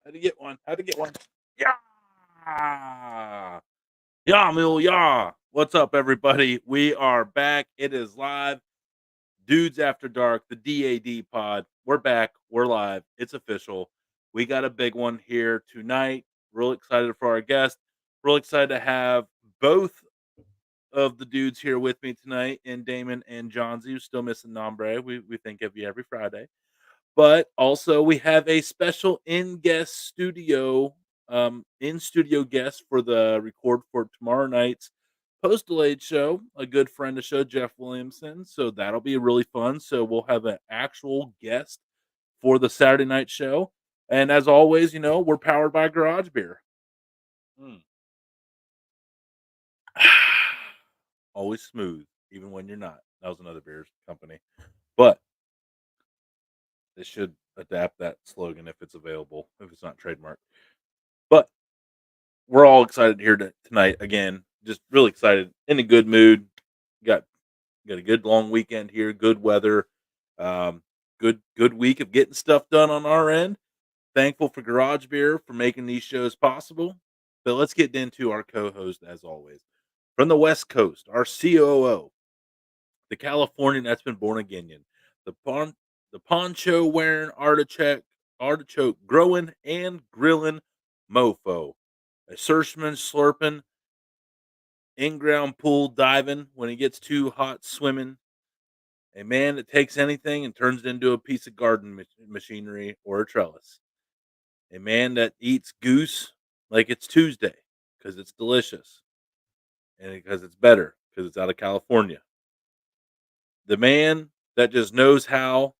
How to get one? How to get one? Yeah, yeah, Mill, yeah. What's up, everybody? We are back. It is live. Dudes After Dark, the D.A.D pod. We're back. We're live. It's official. We got a big one here tonight. Real excited for our guest. Real excited to have both of the dudes here with me tonight, and Damon and John Z. Still missing Nombre. We think of you every Friday. But also we have a special in studio guest for the record for tomorrow night's post delayed show. A good friend of the show, Jeff Williamson. So that'll be really fun. So we'll have an actual guest for the Saturday night show. And as always, we're powered by Garage Beer. Mm. Always smooth, even when you're not. That was another beer company. But they should adapt that slogan if it's available, if it's not trademarked. But we're all excited here tonight again. Just really excited, in a good mood. Got a good long weekend here, good weather, good week of getting stuff done on our end. Thankful for Garage Beer for making these shows possible. But let's get into our co-host as always. From the West Coast, our COO, the Californian that's been born again, the poncho wearing artichoke growing and grilling mofo, a surfman slurping, in-ground pool diving when he gets too hot swimming, a man that takes anything and turns it into a piece of garden machinery or a trellis, a man that eats goose like it's Tuesday because it's delicious and because it's better because it's out of California. The man that just knows how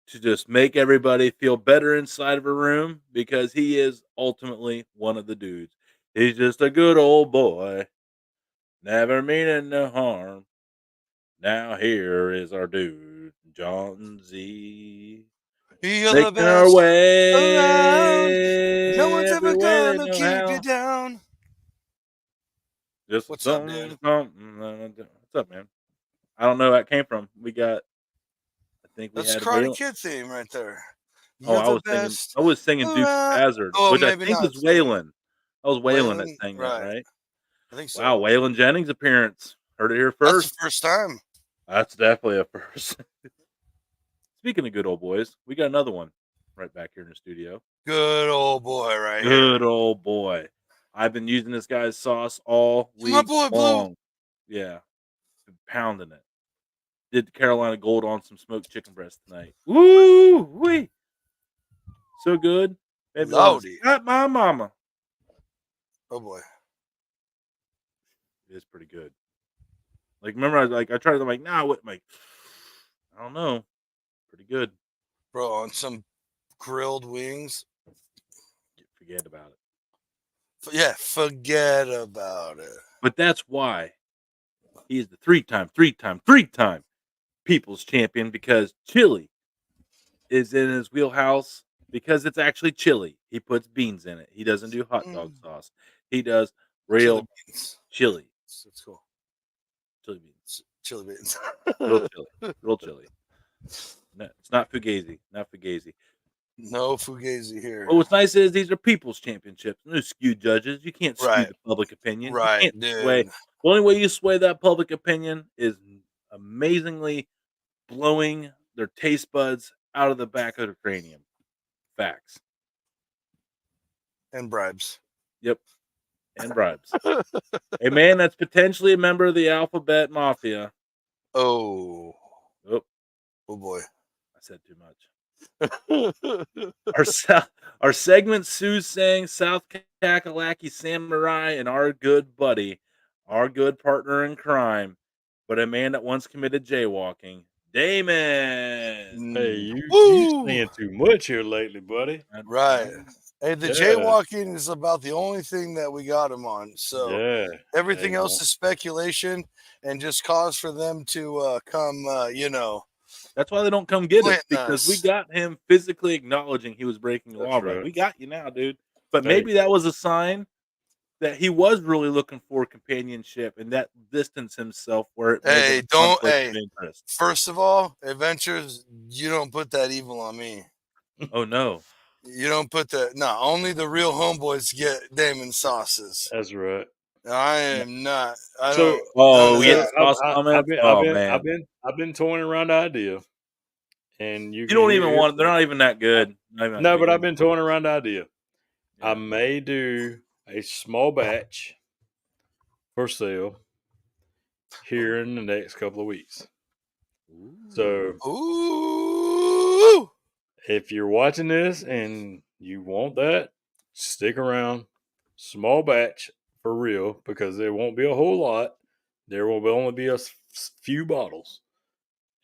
to just make everybody feel better inside of a room because he is ultimately one of the dudes. He's just a good old boy, never meaning no harm. Now here is our dude, John Z. You're the Making our best around. No one's way ever every way they gonna know keep you how. down. Just What's up, something, dude? something. What's up, man? I don't know where that came from. I think we That's had Karate Waylon. Kid theme right there. Oh, You're the best I was singing Dukes of around. Hazzard, Oh, which I maybe think not. was Waylon. That was Waylon that Waylon, sang that, right? right? I think Wow, so. Waylon Jennings appearance. Heard it here That's the first. first time. That's definitely a first. Speaking of good old boys, we got another one right back here in the studio. Good old boy right here. Good old boy. I've been using this guy's sauce all week My boy long. Blue. Yeah, been pounding it. Did the Carolina Gold on some smoked chicken breast tonight. Woo wee, so good. Maybe want to Lordy. slap my mama. Oh boy. It is pretty good. Like, remember, I tried. I'm like, nah, what? Like, I don't know. Pretty good. Bro, on some grilled wings. Forget about it. Yeah, forget about it. But that's why he is the three-time people's champion, because chili is in his wheelhouse because it's actually chili. He puts beans in it. He doesn't do hot dog sauce. He does Chili real beans. chili. That's cool. Chili beans. Chili beans. Real chili. Real chili. No, it's not fugazi. Not fugazi. No fugazi here. But what's nice is these are people's championships. No skewed judges. You can't skew Right. the public opinion. Right, You can't dude. sway. The only way you sway that public opinion is amazingly blowing their taste buds out of the back of their cranium. Facts. And bribes. Yep. And bribes. A man that's potentially a member of the Alphabet Mafia. Oh. Oh, Oh boy. I said too much. Our segment, Sue saying South Kakalaki Samurai, and our good buddy, our good partner in crime, but a man that once committed jaywalking, Damon. Hey, you Woo! saying too much here lately, buddy. Right. Hey, the Yeah. jaywalking is about the only thing that we got him on. So Yeah. everything Hey, else is speculation and just cause for them to come, That's why they don't come get us, Planting because we us. got him physically acknowledging he was breaking the That's law. Like, right. we got you now, dude. But Hey. maybe that was a sign that he was really looking for companionship, and that distanced himself where it Hey, wasn't a don't. conflict Hey, of interest. first of all, adventures. You don't put that evil on me. Oh no! You don't put that. No, only the real homeboys get Damon sauces. That's right. I am not. I So, don't. None Oh, of we get that. the sauce comments. Oh man, I've been toying around the idea, and you don't even want. They're not even that good. No, but I've been toying around the idea. I Yeah. may do a small batch for sale here in the next couple of weeks. So, Ooh. if you're watching this and you want that, stick around. Small batch for real, because there won't be a whole lot. There will only be a few bottles.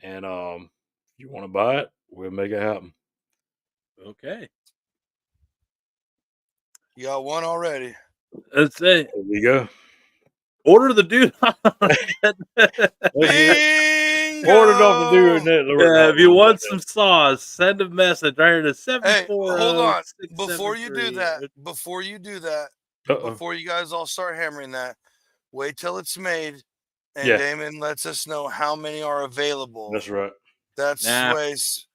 And if you want to buy it, we'll make it happen. Okay. You got one already. Let's say There we go. order the dude. Bingo! Ordered off the dude. Yeah, if you want some sauce, send a message right here to Hey, 740. hold on. Before you do that, before you guys all start hammering that, wait till it's made, and Yeah. Damon lets us know how many are available. That's right. That's Nah. ways.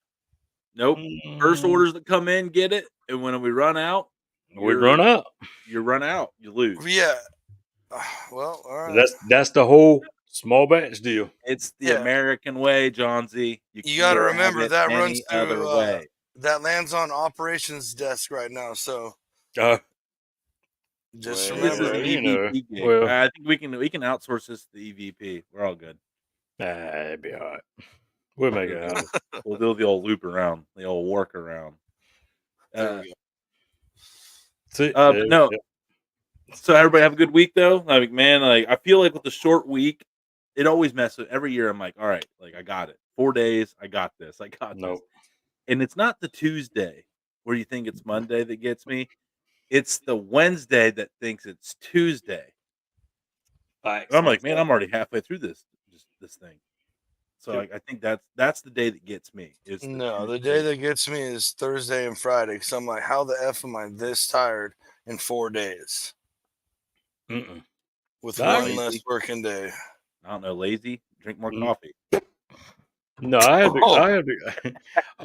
Nope. First orders that come in get it, and when we run out, We run out. You run out. You lose. Yeah. Well, all right. That's the whole small batch deal. It's the American way, John Z. You got to remember that runs other through. way. That lands on operations desk right now. So just well, remember, this is an you EVP know, gig. well- I think we can outsource this to the EVP. We're all good. It'd be all right. We'll make it happen. We'll do the old loop around, the old work around. there we go. See, No. So everybody have a good week though. Like, man, like I feel like with the short week, it always messes. Every year I'm like, all right, like I got it. 4 days, I got this. I got this. And it's not the Tuesday where you think it's Monday that gets me. It's the Wednesday that thinks it's Tuesday. I'm like, man, I'm already halfway through this thing. So I think that's the day that gets me. The day that gets me is Thursday and Friday because I'm like, how the F am I this tired in 4 days? With one less working day. I don't know, lazy. Drink more coffee. No, I have to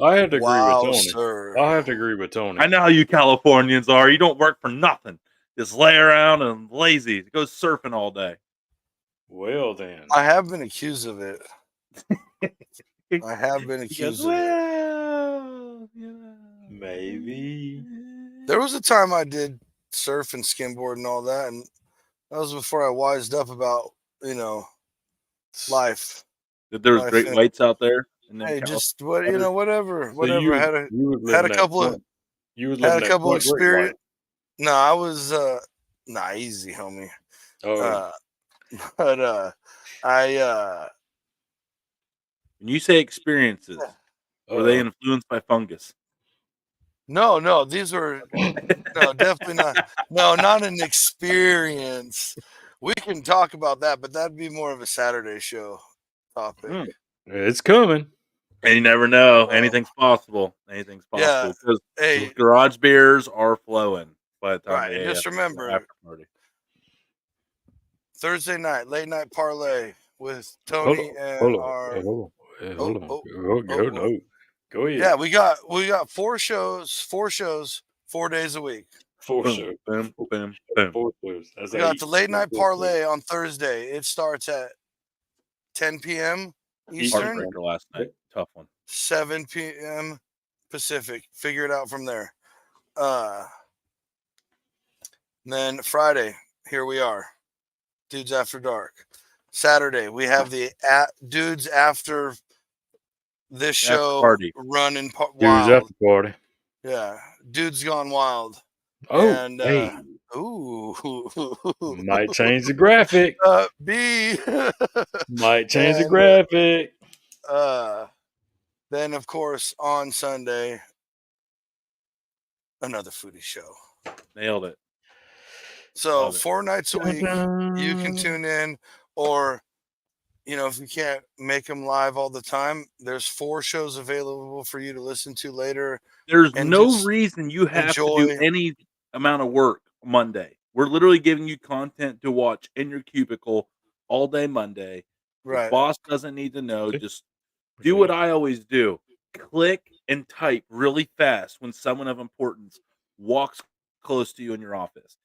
agree with Tony. Sir. I have to agree with Tony. I know how you Californians are. You don't work for nothing. Just lay around and lazy. Go surfing all day. Well, then. I have been accused of it. I have been accused of it. Maybe. There was a time I did surf and skimboard and all that, and that was before I wised up about, life. There was great whites out there. Hey, just whatever. So had a couple of experience. No, I was easy, homie. But when you say experiences, were they influenced by fungus? No, these were no, definitely not. No, not an experience. We can talk about that, but that'd be more of a Saturday show topic. It's coming. And you never know. Anything's possible. Anything's possible. Because garage beers are flowing by the time just remember after party. Thursday night, late night parlay with Tony and our Hold on. Go ahead. Yeah, we got 4 shows, 4 days a week. 4 shows. Boom. 4 shows. We got the late night parlay on Thursday. It starts at 10 p.m. Eastern. Heartbreaker last night. Tough one. 7 p.m. Pacific. Figure it out from there. Then Friday, here we are. Dudes After Dark. Saturday, we have the Dudes After this show party. Running wild. Dudes After Party. Yeah. Dudes Gone Wild. Oh, and might change the graphic. Might change the graphic. Then of course on Sunday, another foodie show. Nailed it. So 4 nights a week, you can tune in, or if you can't make them live all the time, there's 4 shows available for you to listen to later. There's no reason you have to do any amount of work Monday. We're literally giving you content to watch in your cubicle all day Monday. Your Right. boss doesn't need to know. See? Just do what I always do. Click and type really fast when someone of importance walks close to you in your office.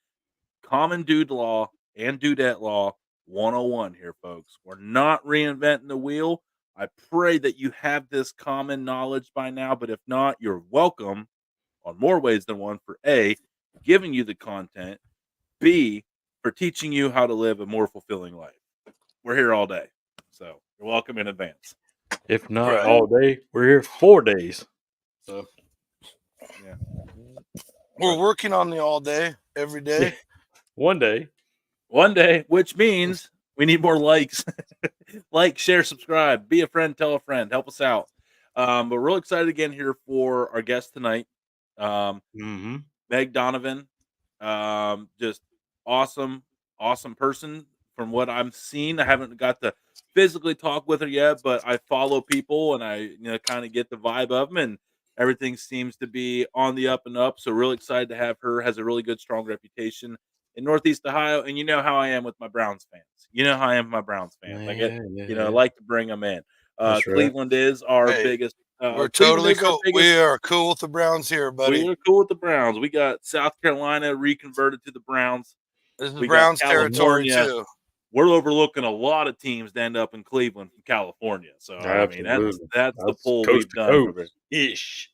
Common dude law and dudette law 101 here, folks. We're not reinventing the wheel. I pray that you have this common knowledge by now, but if not, you're welcome on more ways than one for A, giving you the content, B, for teaching you how to live a more fulfilling life. We're here all day. So you're welcome in advance. If not Right. all day, we're here 4 days. So Yeah. We're working on the all day, every day. one day. One day, which means we need more likes. Like, share, subscribe, be a friend, tell a friend, help us out. But we're real excited again here for our guest tonight. Mm-hmm. Meg Donovan, just awesome, awesome person from what I'm seeing. I haven't got to physically talk with her yet, but I follow people and I kind of get the vibe of them, and everything seems to be on the up and up. So really excited to have her. Has a really good, strong reputation in Northeast Ohio, and you know how I am with my Browns fans. You know how I am with my Browns fans. I get, I like to bring them in. That's right. Cleveland is our Hey, biggest. We're Cleveland totally is our cool. biggest. We are cool with the Browns here, buddy. We are cool with the Browns. We got South Carolina reconverted to the Browns. This is We got Browns territory California. too. We're overlooking a lot of teams to end up in Cleveland from California. So I mean, that's the pull coast we've to done coast. over Ish.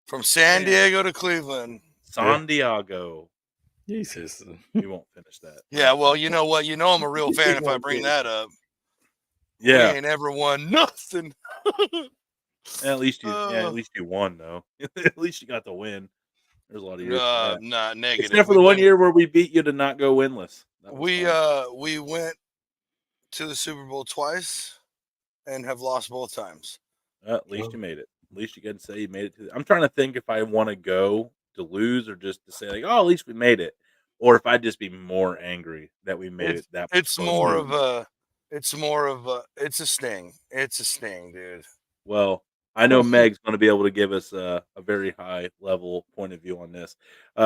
From San Diego to Cleveland. San Diego. Jesus. We won't finish that. Yeah, well, you know what? You know I'm a real fan if I bring that up. Yeah. We ain't ever won nothing. At least you won though. At least you got the win. There's a lot of years. Not negative. Except for the one year where we beat you to not go winless. We went to the Super Bowl twice and have lost both times. At least you made it. At least you can say you made it to. I'm trying to think if I want to go to lose or just to say like, oh, at least we made it, or if I'd just be more angry that we made it. That it's more of a it's a sting. It's a sting, dude. Well, I know Meg's going to be able to give us a very high level point of view on this.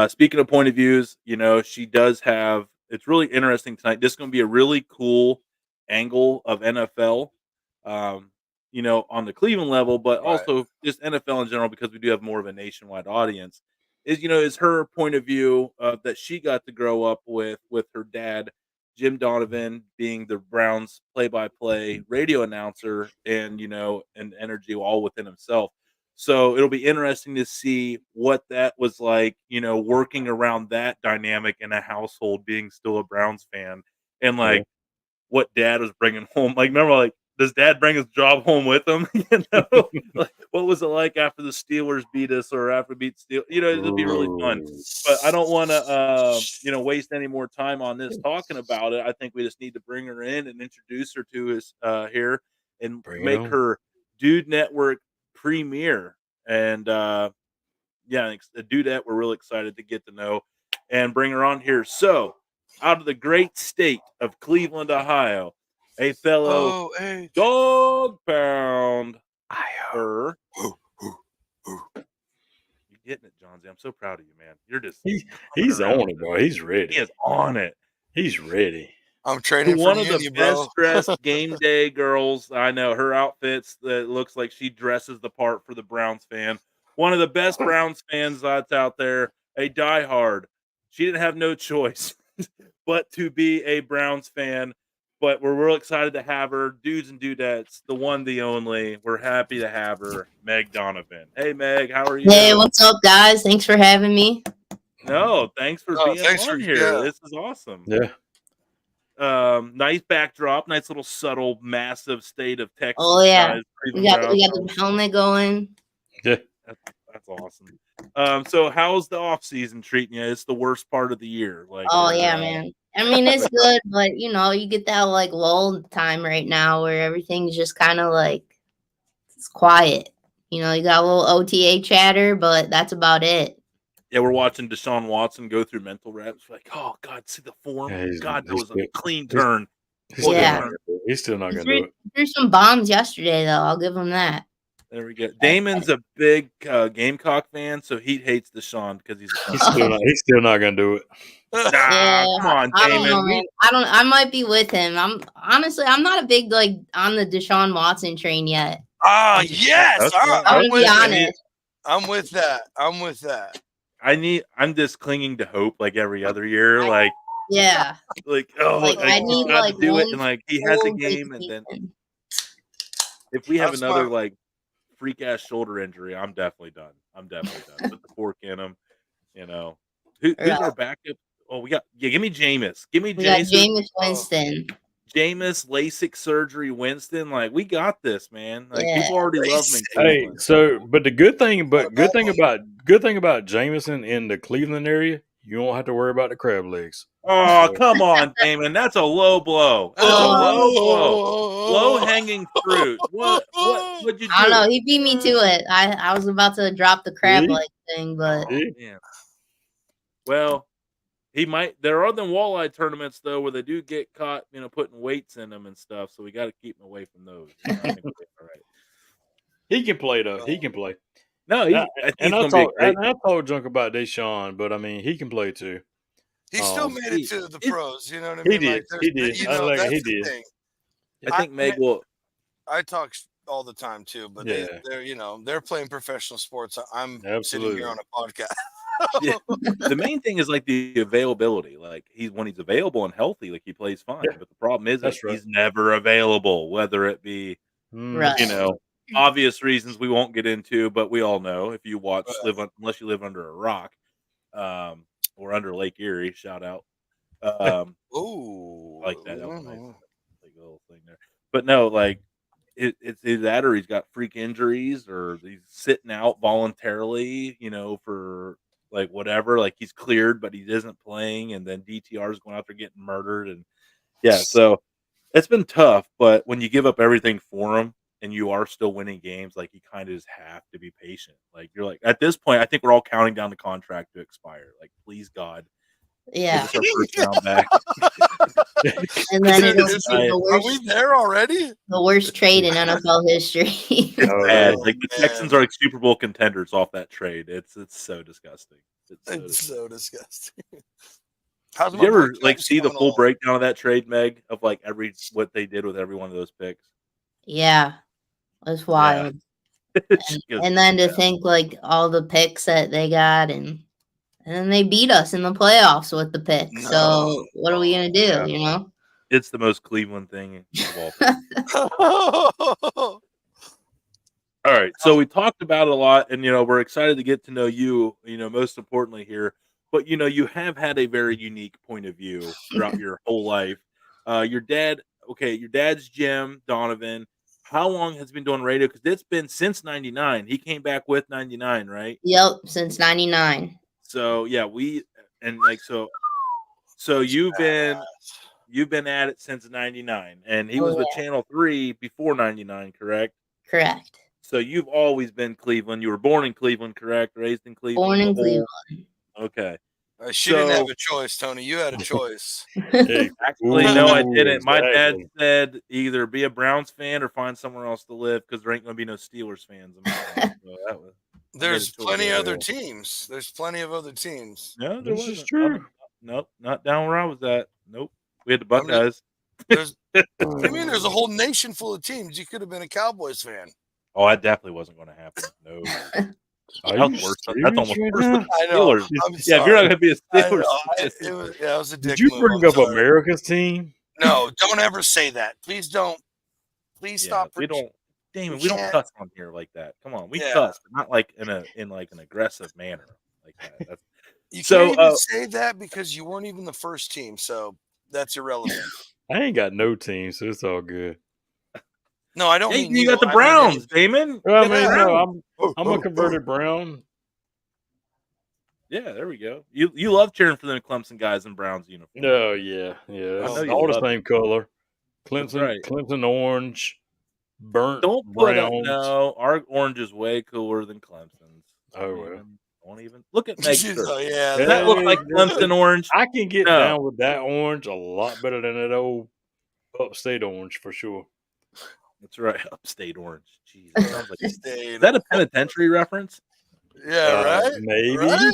Speaking of point of views, she does have. It's really interesting tonight. This is going to be a really cool angle of NFL. On the Cleveland level, but also just NFL in general, because we do have more of a nationwide audience, is her point of view that she got to grow up with her dad, Jim Donovan, being the Browns play-by-play radio announcer and energy all within himself. So it'll be interesting to see what that was like, working around that dynamic in a household, being still a Browns fan, and what dad was bringing home. Like, remember, does dad bring his job home with him? What was it like after the Steelers beat us or after we beat Steelers? It'll be really fun. But I don't want to, waste any more time on this talking about it. I think we just need to bring her in and introduce her to us here and make her Dude Network premiere. And a Dudette we're really excited to get to know and bring her on here. So, out of the great state of Cleveland, Ohio, a fellow dog pound. You're getting it, Johnsy. I'm so proud of you, man. You're just he's on it, bro. He's ready. He is on it. He's ready. I'm training one for of the best dressed game day girls. I know her outfits that looks like she dresses the part for the Browns fan. One of the best Browns fans that's out there, a diehard. She didn't have no choice but to be a Browns fan. But we're real excited to have her. Dudes and dudettes, the one, the only. We're happy to have her, Meg Donovan. Hey, Meg, how are you? Hey, what's up, guys? Thanks for having me. No, thanks for being on here. Yeah. This is awesome. Yeah. Nice backdrop, nice little subtle, massive state of Texas. Oh yeah, we got the helmet going. Yeah, that's awesome. So how's the off season treating you? It's the worst part of the year. Man. I mean, it's good, but you get that lull time right now where everything's just kind of it's quiet. You got a little OTA chatter, but that's about it. Yeah, we're watching Deshaun Watson go through mental reps. Like, oh God, see the form. Yeah, God, that was a clean turn. He's still not going to do it. He threw some bombs yesterday, though. I'll give him that. There we go. Damon's a big Gamecock fan, so he hates Deshaun because he's still not going to do it. Yeah, come on, I don't Damon. know. I might be with him. I'm not a big like on the Deshaun Watson train yet. Ah, yes. That's All right, what- I'm I'm gonna be with that. honest. I'm with that. I'm with that. I'm just clinging to hope like every other year. Like, Yeah, oh, like I I need got like to do it, one and like he has a full good game, and then season. if we have That's another my- like freak ass shoulder injury, I'm definitely done. I'm definitely done. Put the fork in him. You know, who's Yeah. our backup? Oh, we got give me Jameis. Give me We got Jason. Jameis Winston. Jameis, LASIK surgery, Winston. Like, we got this, man. Like, Yeah. people already love him in Hey, Cleveland. so but the good thing Not a bad one. good thing about Jameson in the Cleveland area, you won't have to worry about the crab legs. Oh, come on, Damon. That's a low blow. That's a low blow. Low hanging fruit. What'd you do? I don't know. He beat me to it. I was about to drop the crab See? leg thing, but Oh, man. Well, he might. There are them walleye tournaments though, where they do get caught, putting weights in them and stuff. So we got to keep him away from those. I think we'll be all right. He can play though. He can play. No, I think he's And I gonna be a great. talk junk about Deshaun, but I mean he can play too. He still made it to the pros. You know what I mean? He did. Like, He did. You I know, like that's he the did. thing. I think Meg will. I talk all the time too, but Yeah. they're playing professional sports. I'm sitting Absolutely. here on a podcast. Yeah. The main thing is like the availability. Like when he's available and healthy, like he plays fine. Yeah. But the problem is that That's right. he's never available, whether it be Right. obvious reasons we won't get into, but we all know if you watch Right. unless you live under a rock, or under Lake Erie, shout out. Ooh, I like that. That was nice. Like a little thing there. But no, like it's either that or he's got freak injuries or he's sitting out voluntarily, for like whatever. Like he's cleared, but he isn't playing, and then DTR is going out there getting murdered, and yeah, so it's been tough. But when you give up everything for him and you are still winning games, like you kind of just have to be patient. Like you're like at this point, I think we're all counting down the contract to expire. Like please God, give Yeah. us our first round back. And then it'll Is be it- the are we worst, there already? the worst trade in NFL history. It's Oh, bad. man. Like the man. Texans are like Super Bowl contenders off that trade. It's so disgusting. It's so disgusting. How's Did my you ever boy like Kelsey see the coming full along? breakdown of that trade, Meg? Of like what they did with every one of those picks? Yeah, it's wild. And then to think like all the picks that they got, and then they beat us in the playoffs with the picks. No. So what are we gonna do? Yeah. You know? It's the most Cleveland thing of all time. All right, so we talked about it a lot, and we're excited to get to know you. Most importantly here, but you have had a very unique point of view throughout your whole life. Your dad's Jim Donovan. How long has he been doing radio? Because it's been since '99. He came back with '99, right? Yep, since '99. So yeah, so you've been at it since '99, and he was with Channel 3 before '99, correct? Correct. So you've always been Cleveland. You were born in Cleveland, correct? Raised in Cleveland. Born in Cleveland. Okay. She didn't have a choice, Tony. You had a choice. Hey, Actually, no, I ooh, didn't. My dad exactly. said either be a Browns fan or find somewhere else to live because there ain't going to be no Steelers fans in my house. So There's plenty of other there. teams. There's plenty of other teams. No, there This is wasn't. true. Nope, not down where I was at. Nope. We had the Buckeyes. I mean, there's a whole nation full of teams. You could have been a Cowboys fan. Oh, that definitely wasn't going to happen. No. Are That's you worse. serious That's almost right worse now? than I know. Steelers. I'm Yeah, if you're not going to be a Steelers fan. It was a dick Did you move. bring I'm up sorry. America's team? No, don't ever say that. Please don't. Please stop. We don't. Damon, We we don't can't- cuss on here like that. Come on, we Yeah. cuss, but not like in like an aggressive manner like that. That's, You So, can't even say that because you weren't even the first team, so that's irrelevant. I ain't got no team, so it's all good. No, I don't hey, mean you got the I mean Browns, Damon. Well, I You got the mean, Browns. no, I'm a converted Brown. Yeah, there we go. You love cheering for them Clemson guys in Browns uniforms. No, yeah. It's know you all the love same color. Clemson, right. Clemson orange, burnt Don't put browns. no. Our orange is way cooler than Clemson's. Oh, well. Don't even look at Meg's shirt. Oh, yeah, Does that look like Clemson orange? I can get No. down with that orange a lot better than that old upstate orange for sure. That's right, upstate orange. Jeez, that sounds like Upstate. is that a penitentiary reference? Yeah, right. Maybe. Right?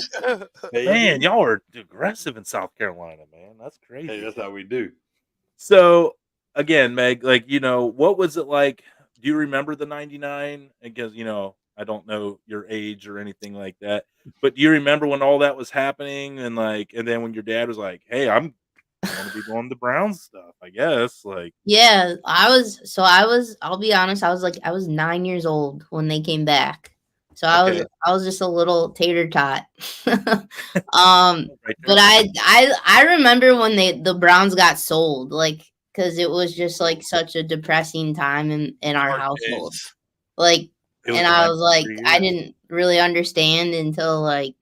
Maybe. Man, y'all are aggressive in South Carolina, man. That's crazy. Hey, that's how we do. So again, Meg, like, what was it like? Do you remember the 99? Because, I don't know your age or anything like that. But do you remember when all that was happening and then when your dad was like, "Hey, I'm going to be doing the Browns stuff, I guess." Like, Yeah, I'll be honest, I was 9 years old when they came back. So okay, I was just a little tater tot. right But there. I remember when the Browns got sold, like, because it was just like such a depressing time in our Dark household. days. Like, It was and a I nice was like, 3 I years. didn't really understand until like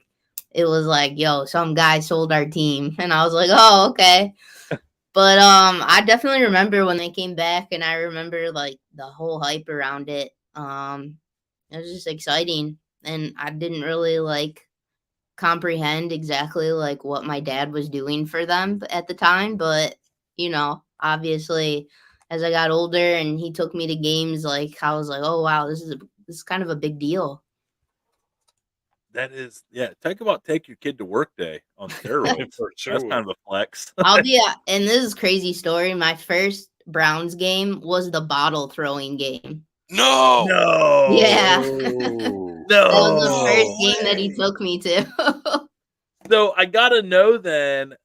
it was like, yo, some guy sold our team, and I was like, oh, okay. But I definitely remember when they came back, and I remember like the whole hype around it. It was just exciting, and I didn't really like comprehend exactly like what my dad was doing for them at the time, but obviously as I got older and he took me to games, like I was like, oh wow, this is kind of a big deal. That is, yeah. Talk about take your kid to work day on steroids. For That's sure. kind of a flex. And this is crazy story. My first Browns game was the bottle throwing game. No. Yeah. Oh. That was the No. first game that he way. took me to. So I gotta know then.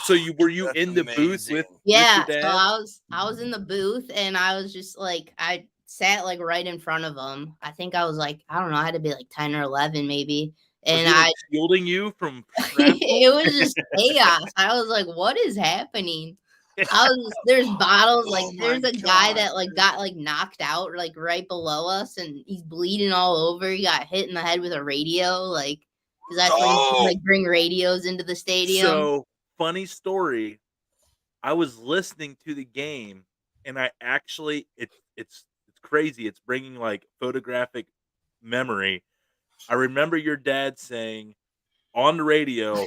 So were you That's in the booth amazing. with Yeah, your so dad? I was in the booth and I was just like I sat like right in front of him. I think I was like, I don't know, I had to be like 10 or 11 maybe. Was And he like shielding you from shrapnel? it was just chaos. I was like, what is happening? There's bottles, like Oh my there's a guy God, that like got like knocked out like right below us and he's bleeding all over. He got hit in the head with a radio, like because that's where you can, Oh, like bring radios into the stadium. So funny story. I was listening to the game, and I actually it's crazy. It's bringing like photographic memory. I remember your dad saying on the radio,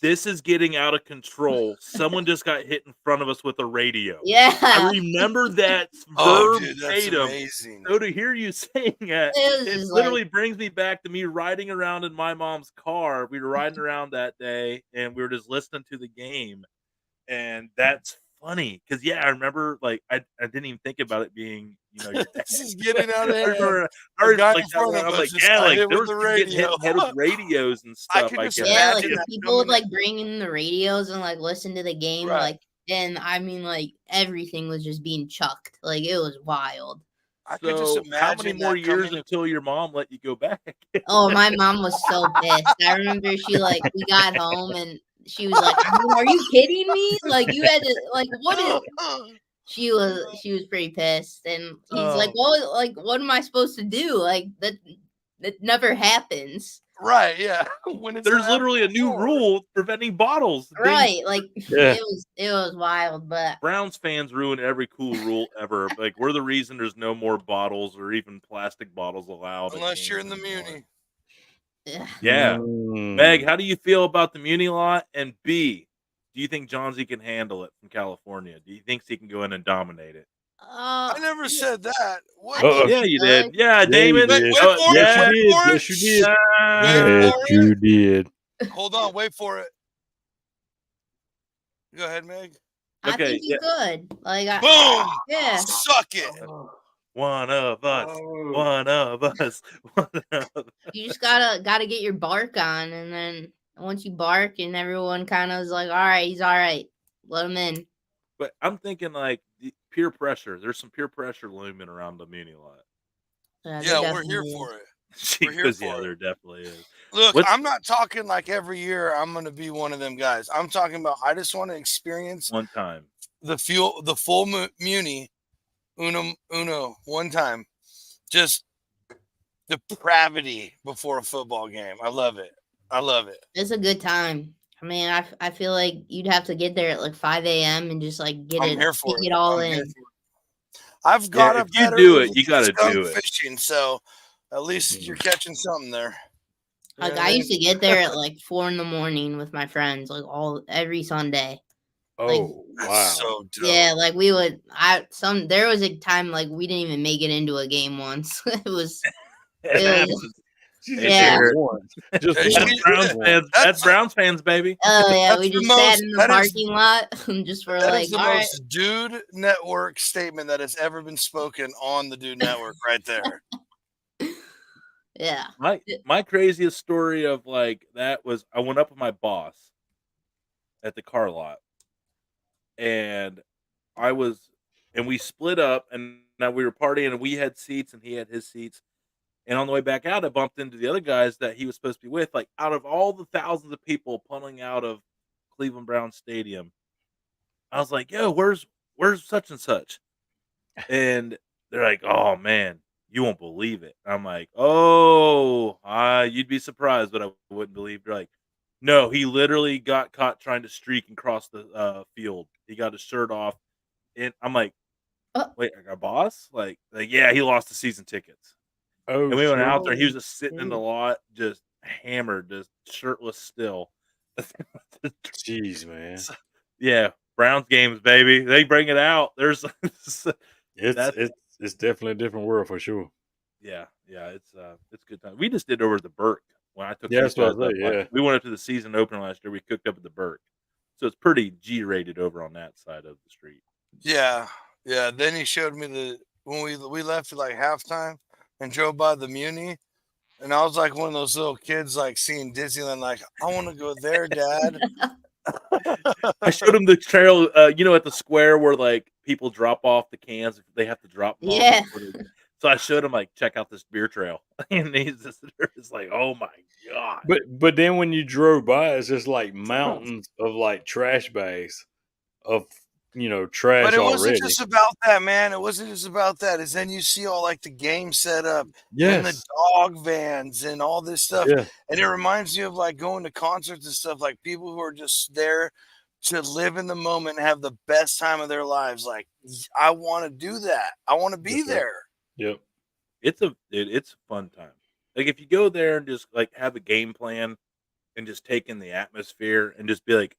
"This is getting out of control. Someone just got hit in front of us with a radio." I Yeah. remember that oh, dude, that's verbatim. amazing. So to hear you saying that, It was it just like, literally brings me back to me riding around in my mom's car. We were riding around that day, and we were just listening to the game, and that's funny because yeah, I remember like I didn't even think about it being your dad. This is getting out of I hand. remember A guy like in that front one. of I'm us like, just yeah, got like hit there with was the people getting hit radio. in the head with radios and I stuff. can just guess. yeah, like imagine that people would coming like bring in the radios and like listen to the game, Right. like, and I mean, like everything was just being chucked. Like it was wild. I could just So how many imagine more that years coming. until your mom let you go back? Oh, my mom was so pissed. I remember we got home and she was like, "Are you kidding me? Like you had to like what is?" She was pretty pissed, and he's like, Oh, "Well, like what am I supposed to do? Like that never happens." Right, yeah. When it's there's happened literally a new before. rule preventing bottles being. Right, like Yeah. it was wild, but Browns fans ruin every cool rule ever. Like we're the reason there's no more bottles or even plastic bottles allowed at Unless you're games in the anymore. Muni. Yeah. Mm. Meg, how do you feel about the Muni lot? And B, do you think Johnsy can handle it from California? Do you think he can go in and dominate it? I never said that. What? I think Yeah, he you could. did. Yeah, Yeah, you Damon. did. Wait for it. Yes, you yeah. Wait did. for it. Yes, you did. Wait Yes, for you it. did. Hold on. Wait for it. Go ahead, Meg. I Okay, think he could. Like, Boom. yeah. Suck it. one of us. Oh. One of us. One of us. You just gotta get your bark on, and then once you bark, and everyone kind of is like, "All right, he's all right. Let him in." But I'm thinking like the peer pressure. There's some peer pressure looming around the Muni lot. There Yeah, we're here definitely for is. it. We're here Because for it. there definitely is. Look, What's I'm not talking like every year I'm going to be one of them guys. I'm talking about I just want to experience one time? the full Muni uno one time. Just the depravity before a football game. I love it. I love it. It's a good time. I mean, I feel like you'd have to get there at like 5 a.m. and just like I'm here for take it. it all I'm here in. for it. I've got Yeah, up if you that do early it, you to gotta skunk do it. fishing, so at least you're catching something there. You Like know what I I mean? used to get there at like 4 a.m. with my friends, like every Sunday. Oh, That's wow. so dope. Yeah, like we would. There was a time like we didn't even make it into a game once. It was. It happens. She Hey, just said there. once. Just Hey, once. she- Browns Once. fans. That's Browns fans, baby. Oh yeah, That's we the just most- sat in the that is- parking lot just for That like, is the all right. most Dude Network statement that has ever been spoken on the Dude Network, right there. Yeah. My craziest story of like that was I went up with my boss at the car lot, and we split up, and now we were partying, and we had seats, and he had his seats. And on the way back out, I bumped into the other guys that he was supposed to be with. Like out of all the thousands of people pulling out of Cleveland Browns Stadium, I was like, "Yo, where's such and such?" And they're like, "Oh man, you won't believe it." I'm like, "Oh, you'd be surprised, but I wouldn't believe." They're like, "No, he literally got caught trying to streak and cross the field. He got his shirt off." And I'm like, "Wait, our boss? Like, yeah, he lost the season tickets." Oh, And we went out there. shit. He was just sitting in the lot, just hammered, just shirtless still. Jeez, man. Yeah, Browns games, baby. They bring it out. There's It's definitely a different world for sure. yeah, it's good time. We just did over at the Burke when I took Yeah, these that's what guys I up. say, Like, yeah. we went up to the season opener last year. We cooked up at the Burke, so it's pretty G-rated over on that side of the street. Yeah. Then he showed me when we left at like halftime and drove by the Muni, and I was like one of those little kids like seeing Disneyland, like, I want to go there, Dad. I showed him the trail, at the square where like people drop off the cans. They have to drop them Yeah. off. So I showed him like, check out this beer trail, and he's just like, oh my god. But then when you drove by, it's just like mountains of like trash bags of trash But it wasn't already. just about that, man. It wasn't just about that. Is then you see all like the game set up and the Yes. dog vans and all this stuff. Yeah. And it reminds you of like going to concerts and stuff, like people who are just there to live in the moment and have the best time of their lives. Like, I want to do that. I want to be That's right. there. Yep. It's a fun time. Like if you go there and just like have a game plan and just take in the atmosphere and just be like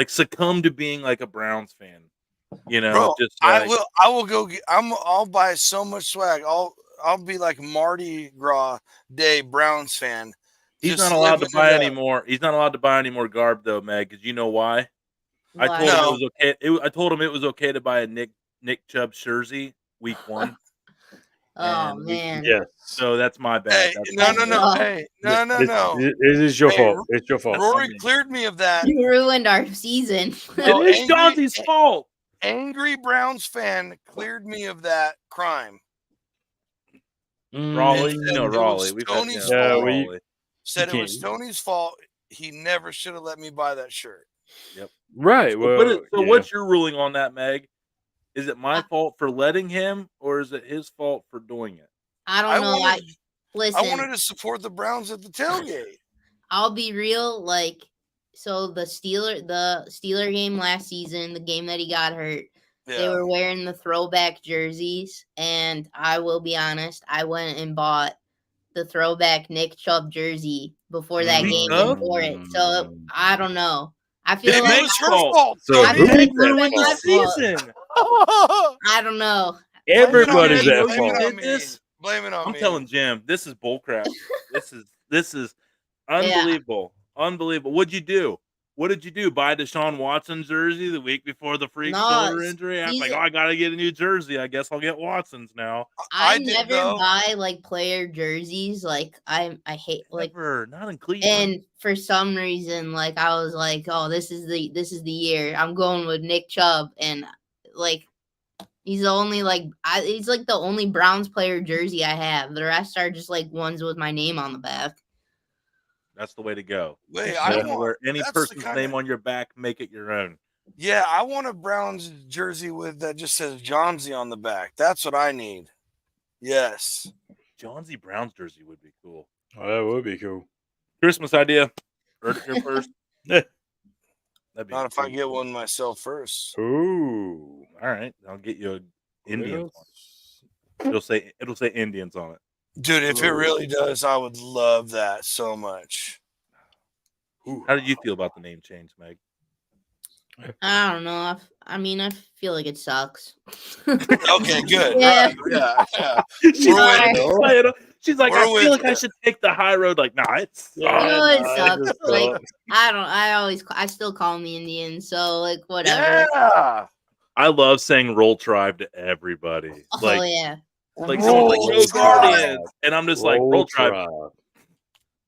succumb to being like a Browns fan, Bro, just like, I will go I'll buy so much swag. I'll be like Mardi Gras Day Browns fan. he's just not allowed to living buy it up. any more. He's not allowed to buy any more garb though, Meg, because you know why? I Why? told him No. it was okay. I told him it was okay to buy a Nick Chubb jersey week 1. Oh And man. Yes. So that's my bad. Hey, That's no. bad. Hey, no. It is your Hey, fault. It's your fault. Rory mean- cleared me of that. You ruined our season. No, It is angry- Johnsy's fault. Angry Browns fan cleared me of that crime. Raleigh, And it was Raleigh. We've had Tony's fault. Raleigh. Said You it was can't- Tony's fault. He never should have let me buy that shirt. Right. So, Well, yeah. what's your ruling on that, Meg? Is it my fault for letting him, or is it his fault for doing it? I I don't know. wanted, Listen, I wanted to support the Browns at the tailgate. I'll be real. Like, so the Steeler game last season, the game that he got hurt, they Yeah. were wearing the throwback jerseys, and I will be honest, I went and bought the throwback Nick Chubb jersey before that Speak game of- and for it. So I don't know. I feel Maybe like it was her fault. fault. So I who think is it ruined at my fault? fault. Season. I don't know. Everybody's Blame it at on me. Blame it fault. on me. this? Blame it on I'm me. telling Jim, this is bullcrap. This is unbelievable. Unbelievable. What'd you do? What did you do? Buy Deshaun Watson jersey the week before the freak No, shoulder injury? I'm he's like, a- I gotta get a new jersey. I guess I'll get Watson's now. I did, never though. buy like player jerseys. Like I hate like, Never, not in Cleveland. and for some reason, like I was like, oh, this is the year. I'm going with Nick Chubb, and like he's the only he's like the only Browns player jersey I have. The rest are just like ones with my name on the back. That's the way to go. Wait, You I don't want. wear any that's the person's kinda- name on your back, make it your own. Yeah, I want a Browns jersey with that just says Johnsy on the back. That's what I need. Yes. Johnsy Brown's jersey would be cool. Oh, that would be cool. Christmas idea. Heard it here first. Yeah. That'd be Not if I cool. get one myself first. Ooh. All right, I'll get you an Indians Well, on it. It'll say Indians on it. Dude, if it really does, I would love that so much. How did you feel about the name change, Meg? I don't know. I mean, I feel like it sucks. Okay, good. Yeah. Right. Yeah. She's We're like, with you. she's like, We're I feel with like I you. should take the high road. Like, nah, it sucks. No, it nah, sucks. just Like, sucks. I still call them the Indians. So like, whatever. Yeah. I love saying "Roll Tribe" to everybody. Oh Like, yeah. like someone's like, Roll "Go Tribe. Guardians," and I'm just like, "Roll Tribe."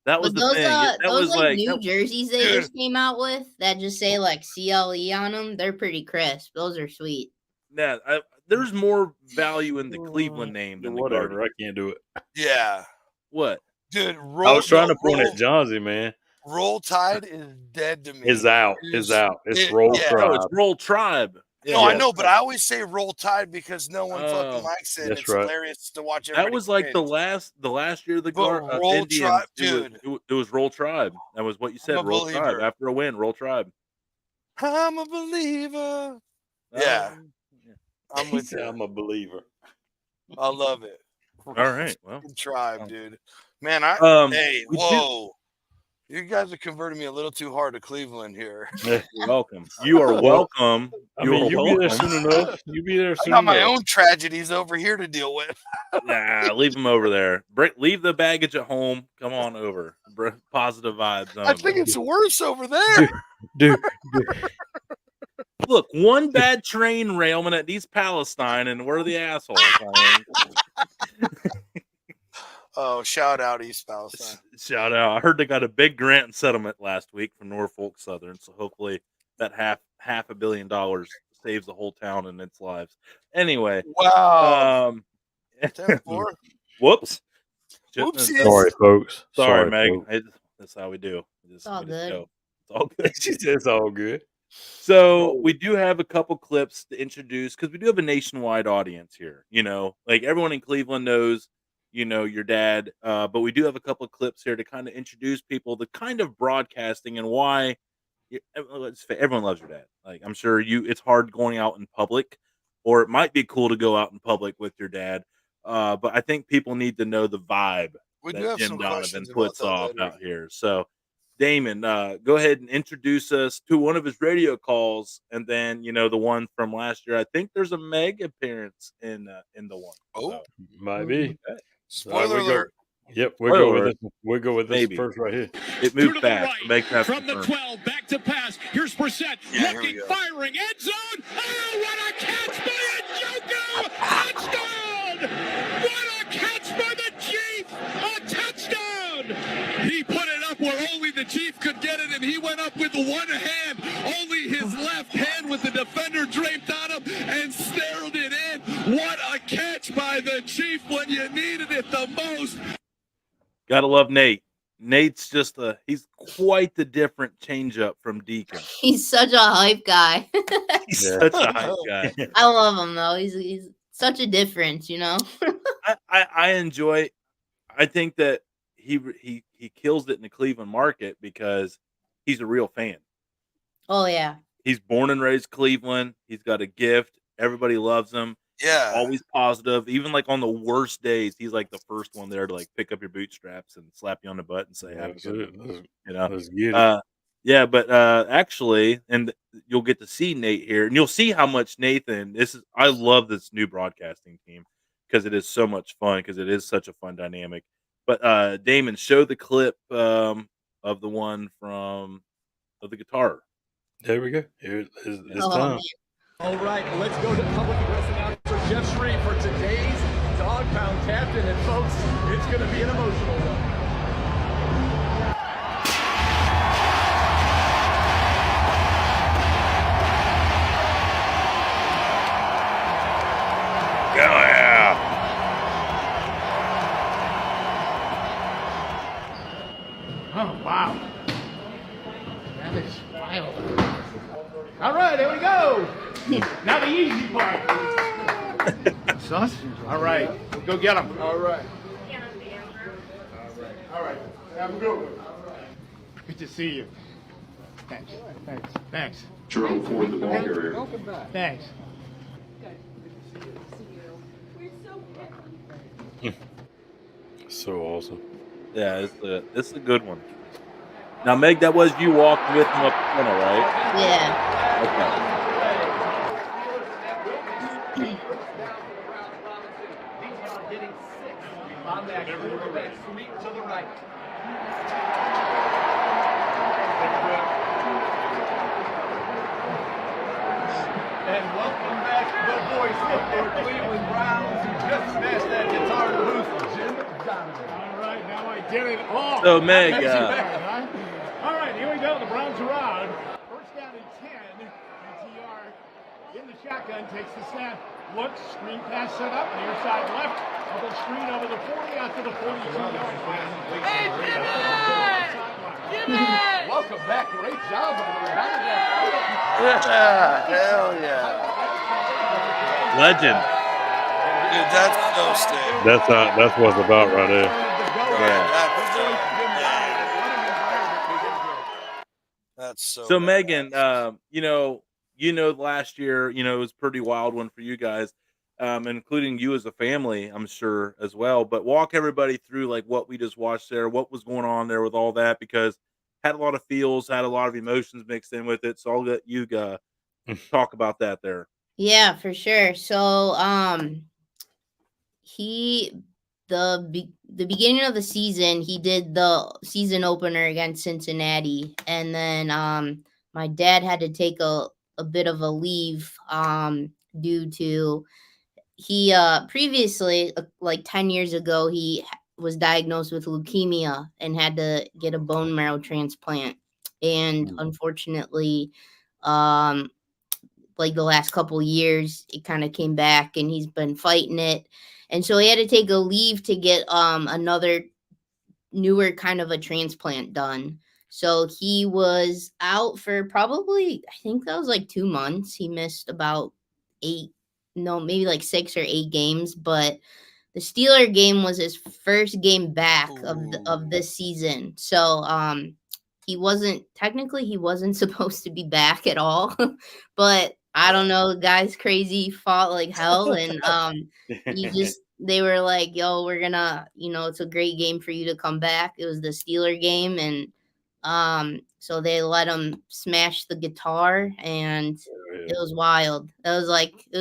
That was But the those thing. That those was like like, new that- jerseys they Dude. just came out with that just say like CLE on them. They're pretty crisp. Those are sweet. nah, there's more value in the Cleveland name than the Whatever, Guardians. I can't do it. Yeah. What? Dude, I was trying to point at Johnsy, man. Roll Tide is dead to me. It's out. It's out. It's Roll yeah. Tribe. No, it's Roll Tribe. No, I know, but I always say Roll Tide because no one fucking likes it. And That's it's right. hilarious to watch everybody. That was like the cringe. last year of the Roll Indians. Tribe, dude. It was Roll Tribe. That was what you said. I'm a Roll Tribe believer. after a win. Roll Tribe. I'm a believer. Yeah. I'm with you. I'm a believer. I love it. All right. Well, Tribe, dude. Man, hey, we whoa. You guys are converting me a little too hard to Cleveland here. You're welcome. You are welcome. I mean, you'll be there soon enough. You'll be there I soon got enough. my own tragedies over here to deal with. Nah, leave them over there. Leave the baggage at home. Come on over. Positive vibes. I think it's worse over there. Dude. Look, one bad train railment at East Palestine, and we're the assholes. Oh, shout out East Palestine. Shout out. I heard they got a big grant settlement last week from Norfolk Southern, so hopefully that half $500 million saves the whole town and its lives. Anyway. Wow. 10-4. Whoops. Oopsies. Sorry, folks. Sorry, Meg. That's how we do. It's all good. It's all good. She said it's all good. So we do have a couple clips to introduce because we do have a nationwide audience here. You know, like everyone in Cleveland knows, you know, your dad. But we do have a couple of clips here to kind of introduce people, the kind of broadcasting and why everyone loves your dad. Like I'm sure it's hard going out in public, or it might be cool to go out in public with your dad. But I think people need to know the vibe that Jim Donovan puts off out here. So, Damon, go ahead and introduce us to one of his radio calls, and then the one from last year. I think there's a Meg appearance in the one. Oh, might be. Okay. Spoiler alert. Yep, we'll go with this Maybe. first right here. It moved fast. Right, from the 12 back to pass. Here's Brissett looking, firing, end zone. Oh, what a catch by Njoku! Touchdown! What a catch by the Chief! A touchdown! He put it up where only the Chief could get it, and he went up with one hand, only his left hand with the defender draped on him, and snared it in. What a catch by the Chief when you needed it the most. Gotta love Nate. Nate's he's quite the different changeup from Deacon. He's such a hype guy. He's such a hype guy. I love him though. He's such a difference, you know. I enjoy. I think that he kills it in the Cleveland market because he's a real fan. Oh yeah. He's born and raised Cleveland. He's got a gift. Everybody loves him. Yeah. Always positive. Even like on the worst days, he's like the first one there to like pick up your bootstraps and slap you on the butt and say, "Have a good one." Let's get it. Yeah, but actually, and you'll get to see Nate here, and you'll see how much Nathan. I love this new broadcasting team because it is so much fun because it is such a fun dynamic. But Damon, show the clip of the one of the guitar. There we go. It's time. time. All right, let's go to public address announcer Jeff Shreve for today's Dog Pound Captain. And folks, it's going to be an emotional one. Oh, yeah. Oh, wow. That is wild. All right, here we go. Now the easy part. Sausages. All right, we'll go get them. All right. All right. Have a good one. Good to see you. Thanks. Jerome Ford, the ball carrier. Welcome back. Thanks. So awesome. Yeah, it's a good one. Now, Meg, that was you walking with him up the tunnel, right? Yeah. And welcome back the voice of your Cleveland Browns who just smashed that guitar to loose, Jim Donovan. All right, now I did it all. So, Meg, all right, here we go. The Browns are on. First down and 10. And TR in the shotgun takes the snap. Looks, screen pass set up, near side left. Double screen over the 40 out to the 42-yard line. Hey, Jimmy! Welcome back. Great job over there. How did that feel? Yeah, hell yeah. legend. Dude, that's so sick. That's what's about right there. That's so So badass. Megan, last year, it was a pretty wild one for you guys, including you as a family, I'm sure as well. But walk everybody through like what we just watched there, what was going on there with all that, because had a lot of feels, had a lot of emotions mixed in with it. So I'll let you talk about that there. Yeah, for sure. So the beginning of the season, he did the season opener against Cincinnati, and then my dad had to take a bit of a leave due to he previously, like 10 years ago, he was diagnosed with leukemia and had to get a bone marrow transplant, and unfortunately like the last couple years it kind of came back and he's been fighting it, and so he had to take a leave to get another newer kind of a transplant done. So he was out for probably, I think that was like 2 months. He missed about maybe like 6 or 8 games, but the Steeler game was his first game back of this season. So he wasn't supposed to be back at all, but I don't know, the guy's crazy, fought like hell, and they were like, yo, we're gonna, it's a great game for you to come back. It was the Steeler game, and so they let him smash the guitar, and it was wild. It was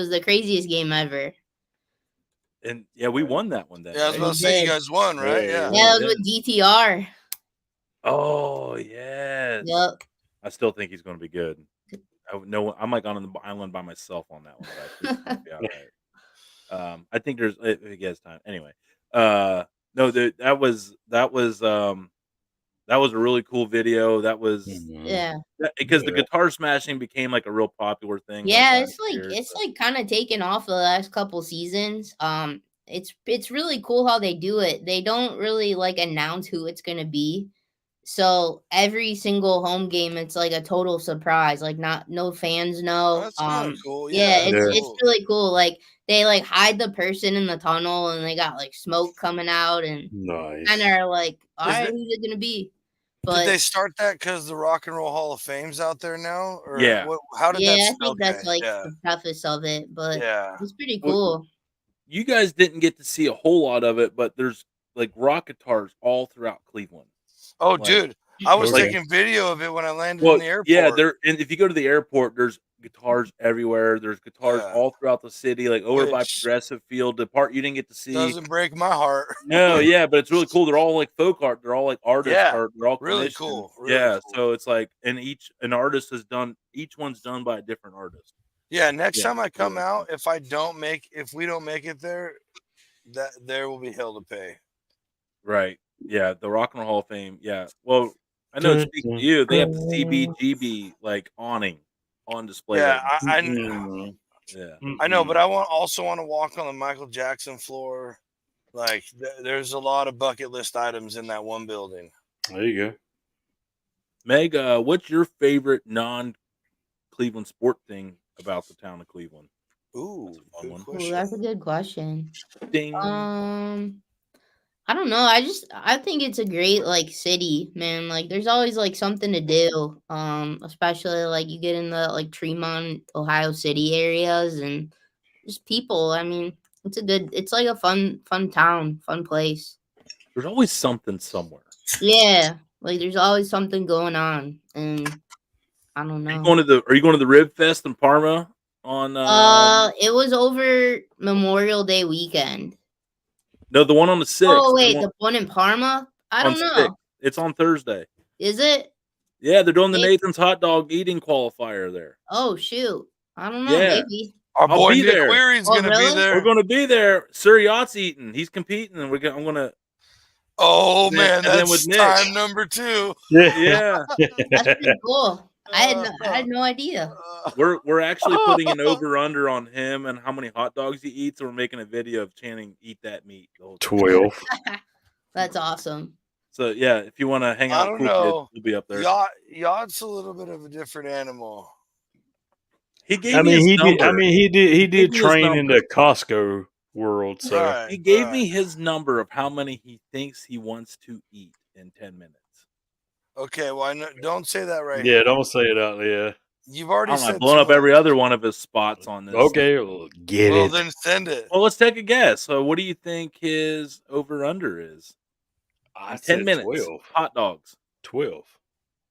the craziest game ever. And yeah, we won that one. Yeah, I was about to say you guys won, right? Yeah. Yeah, it was with DTR. Oh yes. Yep. I still think he's going to be good. I'm like on the island by myself on that one. But I think it's gonna be all right. I think if he gets time. Anyway, no, that was a really cool video. That was Yeah. because the guitar smashing became like a real popular thing. Yeah, last year, it's like kind of taken off the last couple seasons. It's really cool how they do it. They don't really like announce who it's gonna be. So every single home game, it's like a total surprise. Like no fans know. That's kind of cool. Yeah, Yeah, it's really cool. Like they like hide the person in the tunnel, and they got like smoke coming out, and Nice. kind of are like, all right, who's it gonna be? Did they start that because the Rock and Roll Hall of Fame's out there now? Or Yeah. how did that I think that's like yeah. the preface of it, but Yeah. it's pretty Well, cool. You guys didn't get to see a whole lot of it, but there's like rock guitars all throughout Cleveland. Oh, Like- dude, I was Okay. taking video of it when I landed in the airport. Yeah, and if you go to the airport, there's guitars everywhere. There's guitars Yeah. all throughout the city, like over by Which Progressive Field. The part you didn't get to see. doesn't break my heart. No, yeah, but it's really cool. They're all like folk art. They're all like artists. Yeah, Or they're all really commissioned. cool, really Yeah, cool. so it's like, and an artist has done. Each one's done by a different artist. Yeah, next Yeah, time I come really out, if we don't make it there, that there will be hell to pay. Right. Yeah, the Rock and Roll Hall of Fame. Yeah. Well, I know speaking to you, they have the CBGB like awning on display. Yeah, right I yeah. know, but I also want to walk on the Michael Jackson floor. Like, there's a lot of bucket list items in that one building. There you go. Meg, what's your favorite non-Cleveland sport thing about the town of Cleveland? Ooh, That's a fun good one. Ooh, question. that's a good question. Ding. I don't know. I think it's a great like city, man. Like there's always like something to do. Especially like you get in the like Tremont, Ohio City areas, and just people. I mean, it's like a fun town, fun place. There's always something somewhere. Yeah. Like there's always something going on. And I don't Are you know. going to the Rib Fest in Parma on? It was over Memorial Day weekend. No, the one on the 6th. Oh wait, the one in Parma. I don't know. 6th. It's on Thursday. Is it? Yeah, they're doing the Nathan's hot dog eating qualifier there. Oh shoot! I don't know. Yeah. Maybe. Our I'll boy be Nick there. Weary's Oh, gonna be really? there. We're going to be there. Sir Yacht's eating. He's competing, and I'm going to. Oh And man, then that's with Nick. time number 2. Yeah. That's pretty cool. I had no idea. We're actually putting an over/under on him and how many hot dogs he eats. So we're making a video of chanting "Eat that meat." The whole time. 12. That's awesome. So yeah, if you want to hang I out, don't with cool know. kids, we'll be up there. Yacht's a little bit of a different animal. He gave me his number. He gave did me his train in number. the Costco world. So Right, He gave right. me his number of how many he thinks he wants to eat in 10 minutes. Okay, well, don't say that right yeah, here. don't say it out there. You've already I've said blown too up much. every other one of his spots on this. Okay, well, get Well, it. then send it. Well, let's take a guess. So, what do you think his over/under is? I 10 said minutes. 12. Hot dogs. 12.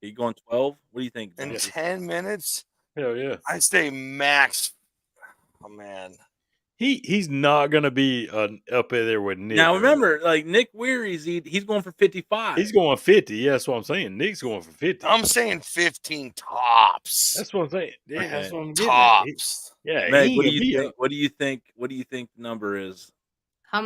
Are you going 12? What do you think? In Jonesy? 10 minutes, Hell yeah. I say max. Oh man, He's not gonna be up there with Nick. Now remember, like Nick Weary's he's going for 55. he's going 50. Yeah, that's what I'm saying. Nick's going for 50. I'm saying 15 tops. That's what I'm saying. Yeah, Okay. that's what I'm getting at. Tops. Yeah, Meg, what do he you ain't think? What do you think? What do you think the number is? How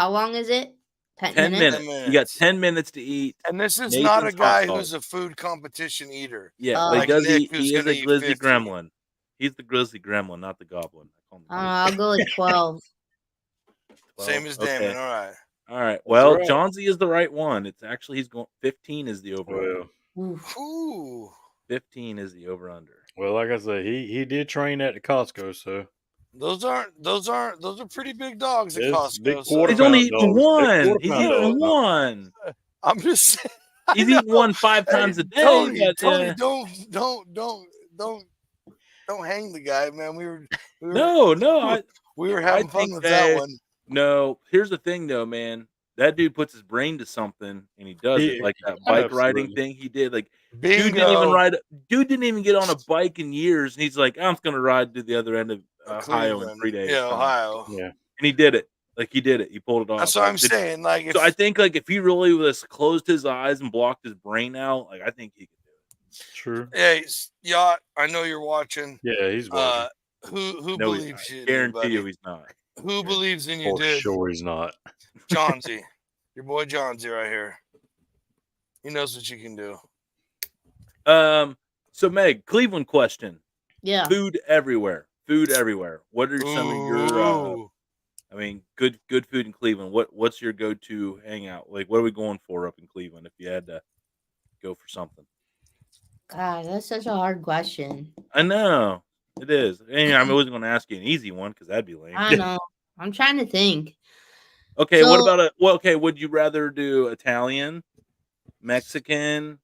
long is it? 10 10 minutes. You got minutes. 10 minutes to eat. And this is Nathan's not a hot guy dog. who's a food competition eater. Yeah, Oh. but he Like does Nick, eat. who's He is gonna a eat glizzy 50. gremlin. He's the glizzy gremlin, not the goblin. I call him the I'll go with 12. 12. Same as Okay. Damon. All right. All right. Well, right. Johnsy is the right one. It's actually he's going 15 is the over. Well, Ooh. 15 is the over under. well, like I said, he did train at the Costco, so Those are pretty big dogs at It's Costco. big so- quarter He's only pound eating dogs. one. Quarter He's pound eating dogs. one. I'm just saying. I He's know. eating one 5 times a day. Tony, but, Tony, don't hang the guy, man. We were no. we were I having fun think with that- that one. No. Here's the thing, though, man. That dude puts his brain to something, and he does it. Like that bike riding Absolutely. thing he did. Like Bingo. Dude didn't even get on a bike in years, and he's like, I'm just gonna ride to the other end of Ohio in Cleveland. 3 days. Yeah, Ohio. Yeah. And he did it. Like he did it. He pulled it off. That's what Like, I'm saying. Like, if, So I think like if he really was closed his eyes and blocked his brain out, like I think he could do it. True. hey, Yacht, I know you're watching. Yeah, he's watching. Who No, he's believes not. in you, Guarantee buddy? you he's not. Who believes in you, For dude? sure he's not. Johnsy, your boy Johnsy right here. He knows what you can do. So Meg, Cleveland question. Yeah. Food everywhere. What are some of your Ooh. good food in Cleveland? What's your go-to hangout? Like what are we going for up in Cleveland if you had to go for something? God, that's such a hard question. I know. It is. And I wasn't going to ask you an easy one because that'd be lame. I know. I'm trying to think. Okay, what So- about would you rather do Italian, Mexican,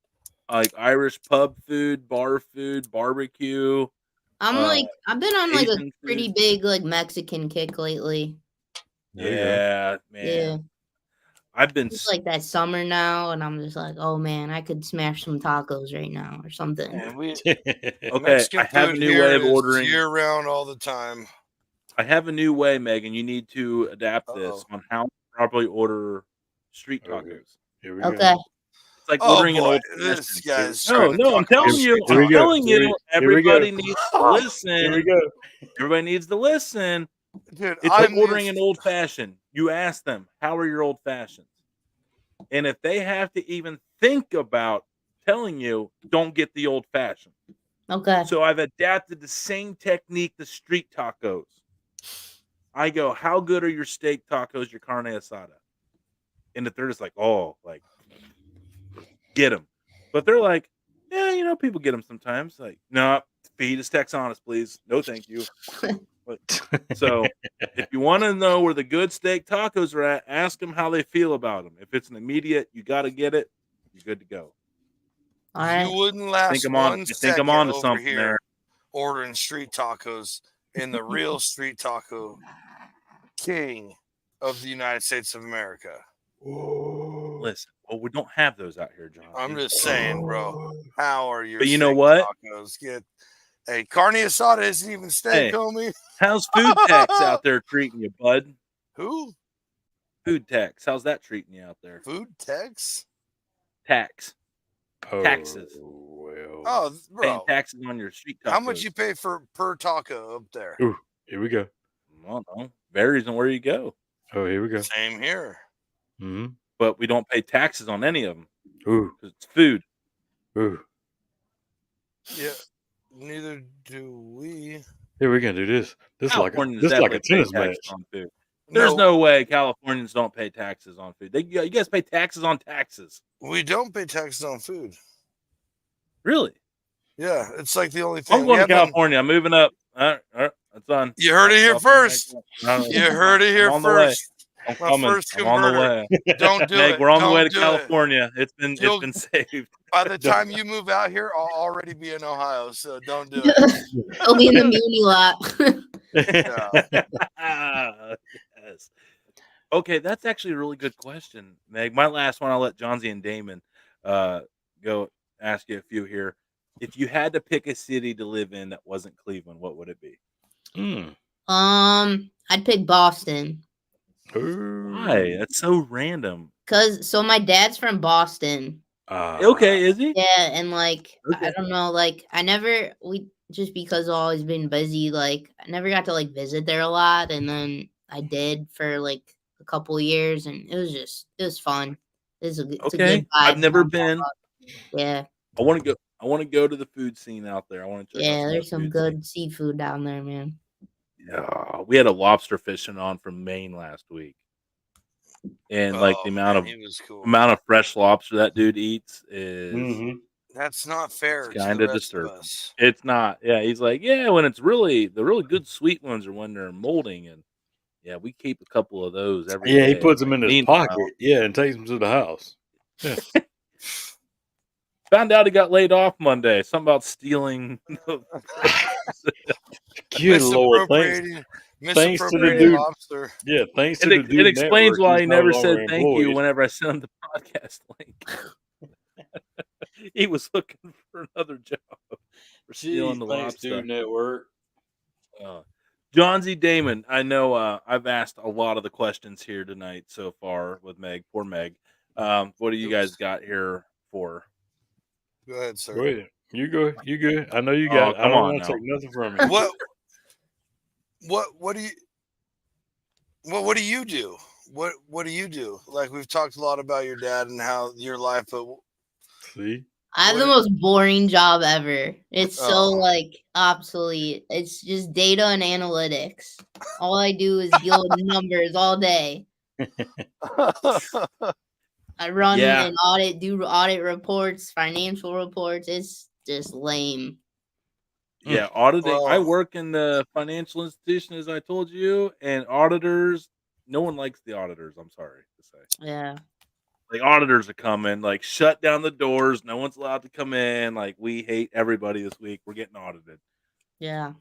like Irish pub food, bar food, barbecue? I've been on like a Asian pretty food? big like Mexican kick lately. There you go. Yeah, man. Yeah. I've been It's like that summer now, and I'm just like, oh man, I could smash some tacos right now or something. And we okay. Mexican I have a food new here way of is ordering. year round all the time. I have a new way, Megan. You need to adapt this Uh-oh. on how to properly order street Okay. tacos. Here we go. Okay. It's like Oh, ordering an boy. old. This fashioned. guy's No, trying to I'm talk telling about you. street Here we I'm go. telling Here you. we go. Everybody needs to Here we listen. go. Everybody needs to listen. Dude, It's I like ordering miss- an old fashioned. You ask them, how are your old fashions? And if they have to even think about telling you, don't get the old fashioned. Okay. So I've adapted the same technique to street tacos. I go, how good are your steak tacos, your carne asada? And if they're just like, oh, like, get them. But they're like, yeah, people get them sometimes. Like, no, feed us Texanas, please. No, thank you. So if you want to know where the good steak tacos are at, ask them how they feel about them. If it's an immediate, you got to get it, you're good to go. All right. You wouldn't last I'm one on second to over something here there. ordering street tacos in the real street taco king of the United States of America. Listen, well, we don't have those out here, John. I'm just saying, bro. How are your But you know steak what? tacos? Hey, carne asada isn't even steak, Hey. homie. How's food tax out there treating you, bud? Who? Food tax. How's that treating you out there? Food tax? Tax. Oh, Taxes. well. Oh, Paying bro. taxes on your street tacos. How much you pay per taco up there? Ooh, here we go. I don't know. Varies on where you go. Oh, here we go. Same here. Mm-hmm. But we don't pay taxes on any of them. Ooh. Because it's food. Ooh. Yeah. Neither do we. Here we can do this. This is like a Californians tennis pay match. taxes on food. There's no way Californians don't pay taxes on food. You guys pay taxes on taxes. We don't pay taxes on food. Really? Yeah, it's like the only thing. I'm going to California. I'm moving up. All right, that's on. You heard it here first. No, You heard it here I'm on the way. first. I'm My coming. first I'm on the way. Don't do Meg, it. we're on the Don't way to do California. It. It's been saved. By the time you move out here, I'll already be in Ohio, so don't do it. I'll be in the muni lot. Yes. Okay, that's actually a really good question, Meg. My last one, I'll let Johnsy and Damon go ask you a few here. If you had to pick a city to live in that wasn't Cleveland, what would it be? I'd pick Boston. Why? That's so random. So my dad's from Boston. Okay, is he? Yeah, and like I don't know, like just because I've always been busy, like I never got to like visit there a lot, and then I did for like a couple of years, and it was fun. It's a good vibe. I've never been. Yeah. I want to go to the food scene out there. I want to check out there's some good seafood down there, man. Yeah, we had a lobster fishing on from Maine last week. And like the amount of fresh lobster that dude eats is that's not fair. It's kind of disturbing. It's not. Yeah, he's like, when it's the really good sweet ones are when they're molding, and we keep a couple of those every day. He puts them in his pocket. Yeah, and takes them to the house. Yeah. Found out he got laid off Monday. Something about stealing. Good Lord, thanks to the dude. Lobster. Yeah, thanks to the dude. It explains why he never said thank you whenever I sent him the podcast link. He was looking for another job for stealing the lobster. Dude Network. John Z. Damon, I know I've asked a lot of the questions here tonight so far with Meg. Poor Meg. What do you guys got here for? Go ahead, sir. Go ahead. You go. You good. I know you got. I don't want to take nothing from you. What do you do? What do you do? Like we've talked a lot about your dad and how your life, but see, I have the most boring job ever. It's so like obsolete. It's just data and analytics. All I do is deal with numbers all day. I run and do audit reports, financial reports. It's just lame. Yeah, auditing. I work in the financial institution, as I told you, and auditors. No one likes the auditors. I'm sorry to say. Yeah. Like auditors are coming, like shut down the doors. No one's allowed to come in. Like we hate everybody this week. We're getting audited. Yeah.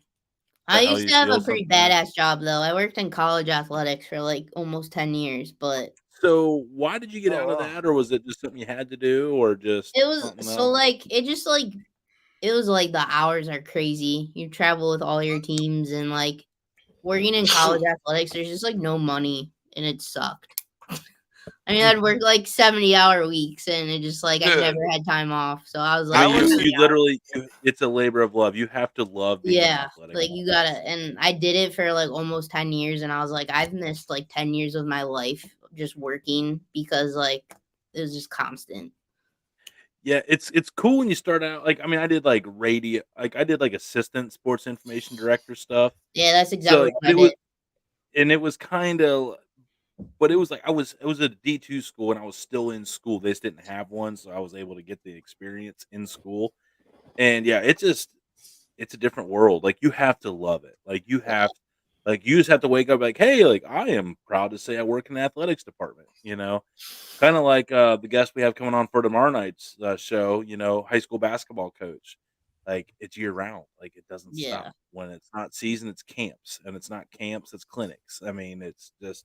I used to have a pretty badass job though. I worked in college athletics for like almost 10 years, but so why did you get out of that, or was it just something you had to do, or just it was so like it was like the hours are crazy. You travel with all your teams, and like working in college athletics, there's just like no money, and it sucked. I mean, I'd work like 70-hour weeks, and it just like I never had time off. So I was like, you literally, it's a labor of love. You have to love being athletic. Like you gotta, and I did it for like almost 10 years, and I was like, I've missed like 10 years of my life just working because like it was just constant. Yeah, it's cool when you start out. Like, I mean, I did like radio, like I did like assistant sports information director stuff. Yeah, that's exactly what I did. And it was kind of, but it was like it was a D2 school, and I was still in school. They just didn't have one, so I was able to get the experience in school. And yeah, it's a different world. Like you have to love it. Like you just have to wake up like, hey, like I am proud to say I work in the athletics department. You know, kind of like the guest we have coming on for tomorrow night's show. You know, high school basketball coach. Like it's year round. Like it doesn't stop. When it's not season, it's camps, and it's not camps, it's clinics. I mean, it's just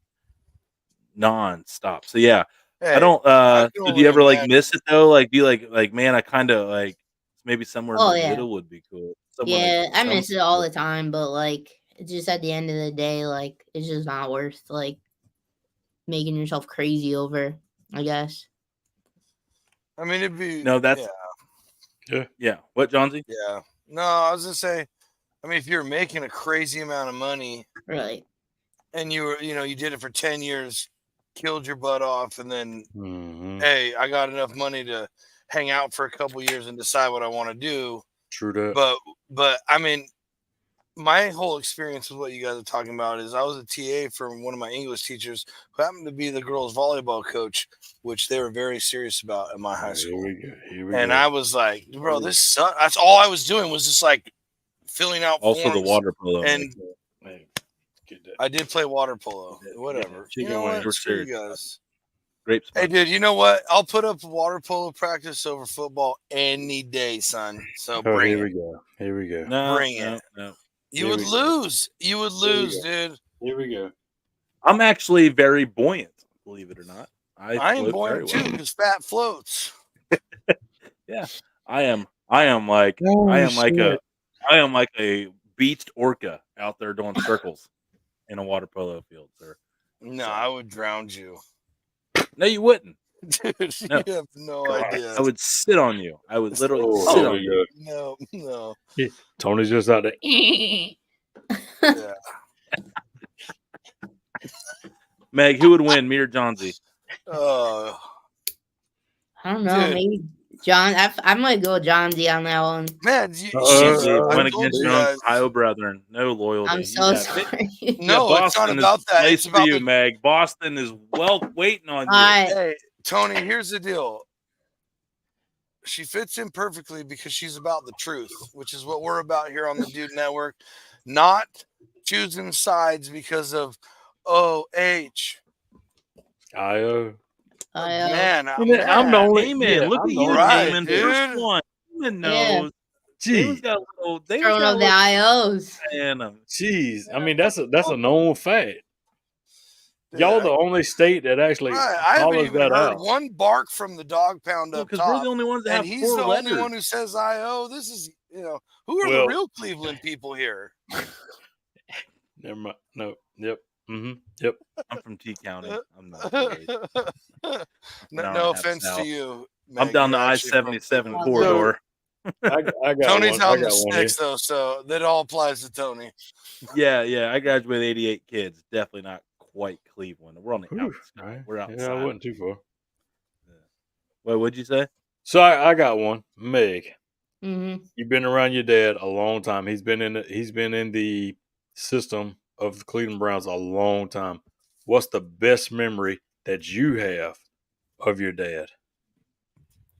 non-stop. So yeah, Hey, I don't. I can Did only you ever like imagine. miss it though? Like be like, man, I kind of like maybe somewhere in Oh the yeah, middle would be cool. Somewhere yeah. like I some miss it all the time, but like it's just at the end of the day, like it's just not worth like making yourself crazy over. I guess. I mean, it'd be No, that's yeah. What, Johnsy? yeah. No, I was gonna say. I mean, if you're making a crazy amount of money, Right. and you were, you did it for 10 years, killed your butt off, and then, Mm-hmm. hey, I got enough money to hang out for a couple years and decide what I want to do. True that. But I mean, my whole experience with what you guys are talking about is I was a TA for one of my English teachers who happened to be the girls' volleyball coach, which they were very serious about at my high school. Here we And go. I was like, bro, this sucks. That's all I was doing was just like filling out Also forms. the water polo. And Hey, get that. I did play water polo. Whatever. You chicken know wings. what? Screw you serious. guys. Great spot. Hey, dude, you know what? I'll put up water polo practice over football any day, son. So Oh, bring here it. we go. Here we go. No, Bring no, it. no. You Here would we go. lose. You would lose, dude. Here we go. I'm actually very buoyant, believe it or not. I I ain't float very buoyant too well. because fat floats. Yeah, I am like a beached orca out there doing circles in a water polo field, sir. No, So- I would drown you. No, you wouldn't. Dude, No. you have no idea. I would sit on you. I would literally Oh, sit here on we you. go. No. Tony's just out there. Yeah. Meg, who would win, me or Johnsy? Oh, I don't know. Dude. Maybe John. I might go with John Z on that one. man, He I went told against you your own guys. Ohio brethren. No loyalty. I'm You so got it. sorry. No, Yeah, it's not Boston about is that. place It's for about you, the. Meg. Boston is waiting on you. Hey, Tony, here's the deal. She fits in perfectly because she's about the truth, which is what we're about here on the Dude Network. Not choosing sides because of OH. IO. Man, I'm the only. Hey, man, look I'm at the you, only- Right, Damon. dude. First one. Damon knows. Damon's got a little. Damon's Throwing got up a the little IOs. in him. Jeez, I mean that's a known fact. Dude, Y'all the only state that actually right. I haven't follows even that heard out. one bark from the dog pound Well, up because we're top. the only ones that And have he's 4 the letters. only one who says IO. This is, who are the Well- real Cleveland people here? Never mind. No. Yep. Mm-hmm. Yep. I'm from T County. I'm not really. No offense to you. I'm Meg, down the you're actually from I-77 Cleveland. corridor. I got Tony's one. I on the got one sticks though, so that all applies to Tony. Yeah. I graduated 88 kids. Definitely not quite Cleveland. We're on the Whew, outskirts. right. We're outside. Yeah, I wasn't too far. What would you say? So I got one. Meg, Mm-hmm. you've been around your dad a long time. He's been in the system of the Cleveland Browns a long time. What's the best memory that you have of your dad?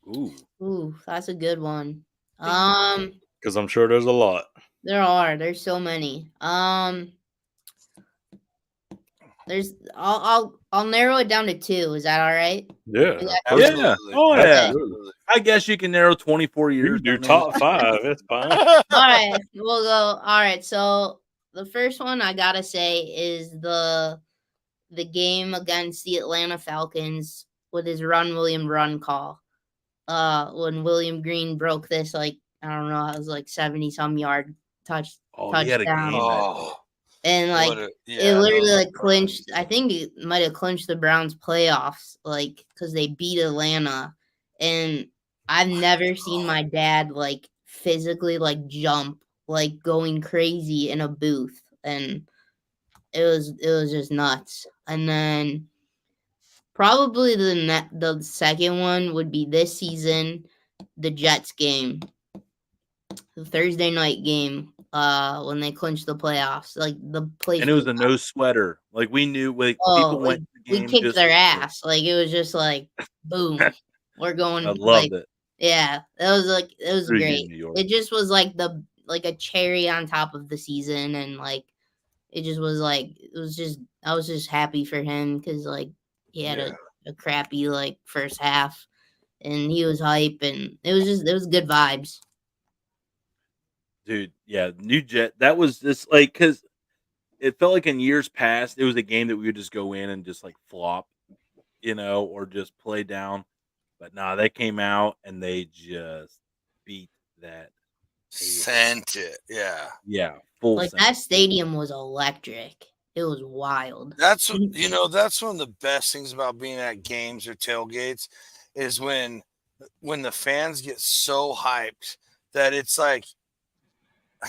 Ooh, that's a good one. Because I'm sure there's a lot. There's so many. I'll narrow it down to 2. Is that all right? Yeah. Absolutely. Yeah. Oh, yeah. Absolutely. I guess you can narrow 24 You years. can do down top there. 5. That's fine. All right, we'll go. All right, so the first one I gotta say is the game against the Atlanta Falcons with his run William run call. When William Green broke this, like, I don't know, it was like 70-some yard He had a touchdown. game. Oh, And like it literally like clinched. I think it might have clinched the Browns playoffs, like because they beat Atlanta. And I've never seen my dad like physically like jump, like going crazy in a booth, and it was just nuts. And then probably the second one would be this season, the Jets game, the Thursday night game. When they clinched the playoffs, like the place, And it was a no sweater. Like we knew, like Oh, people went to the game. we kicked just their to- ass. Like it was just like boom, we're going. I loved like, it. Yeah, it was Screw you, great. New York. It just was like a cherry on top of the season, and like it just was like I was just happy for him because like he had a crappy like first half, and he was hype, and it was good vibes. Dude, yeah, New Jet. That was just like because it felt like in years past it was a game that we would just go in and just like flop. or just play down. But nah, they came out and they just beat that. Sent it. Yeah. Yeah, full Like send. that stadium was electric. It was wild. That's that's one of the best things about being at games or tailgates is when the fans get so hyped that it's like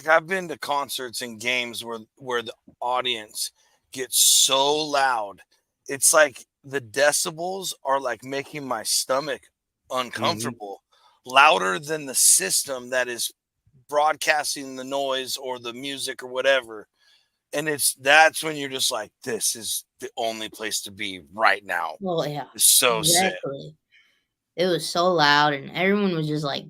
I've been to concerts and games where the audience gets so loud. It's like the decibels are like making my stomach uncomfortable, louder than the system that is broadcasting the noise or the music or whatever. And that's when you're just like, this is the only place to be right now. Oh yeah. It's so sick. Exactly. It was so loud and everyone was just like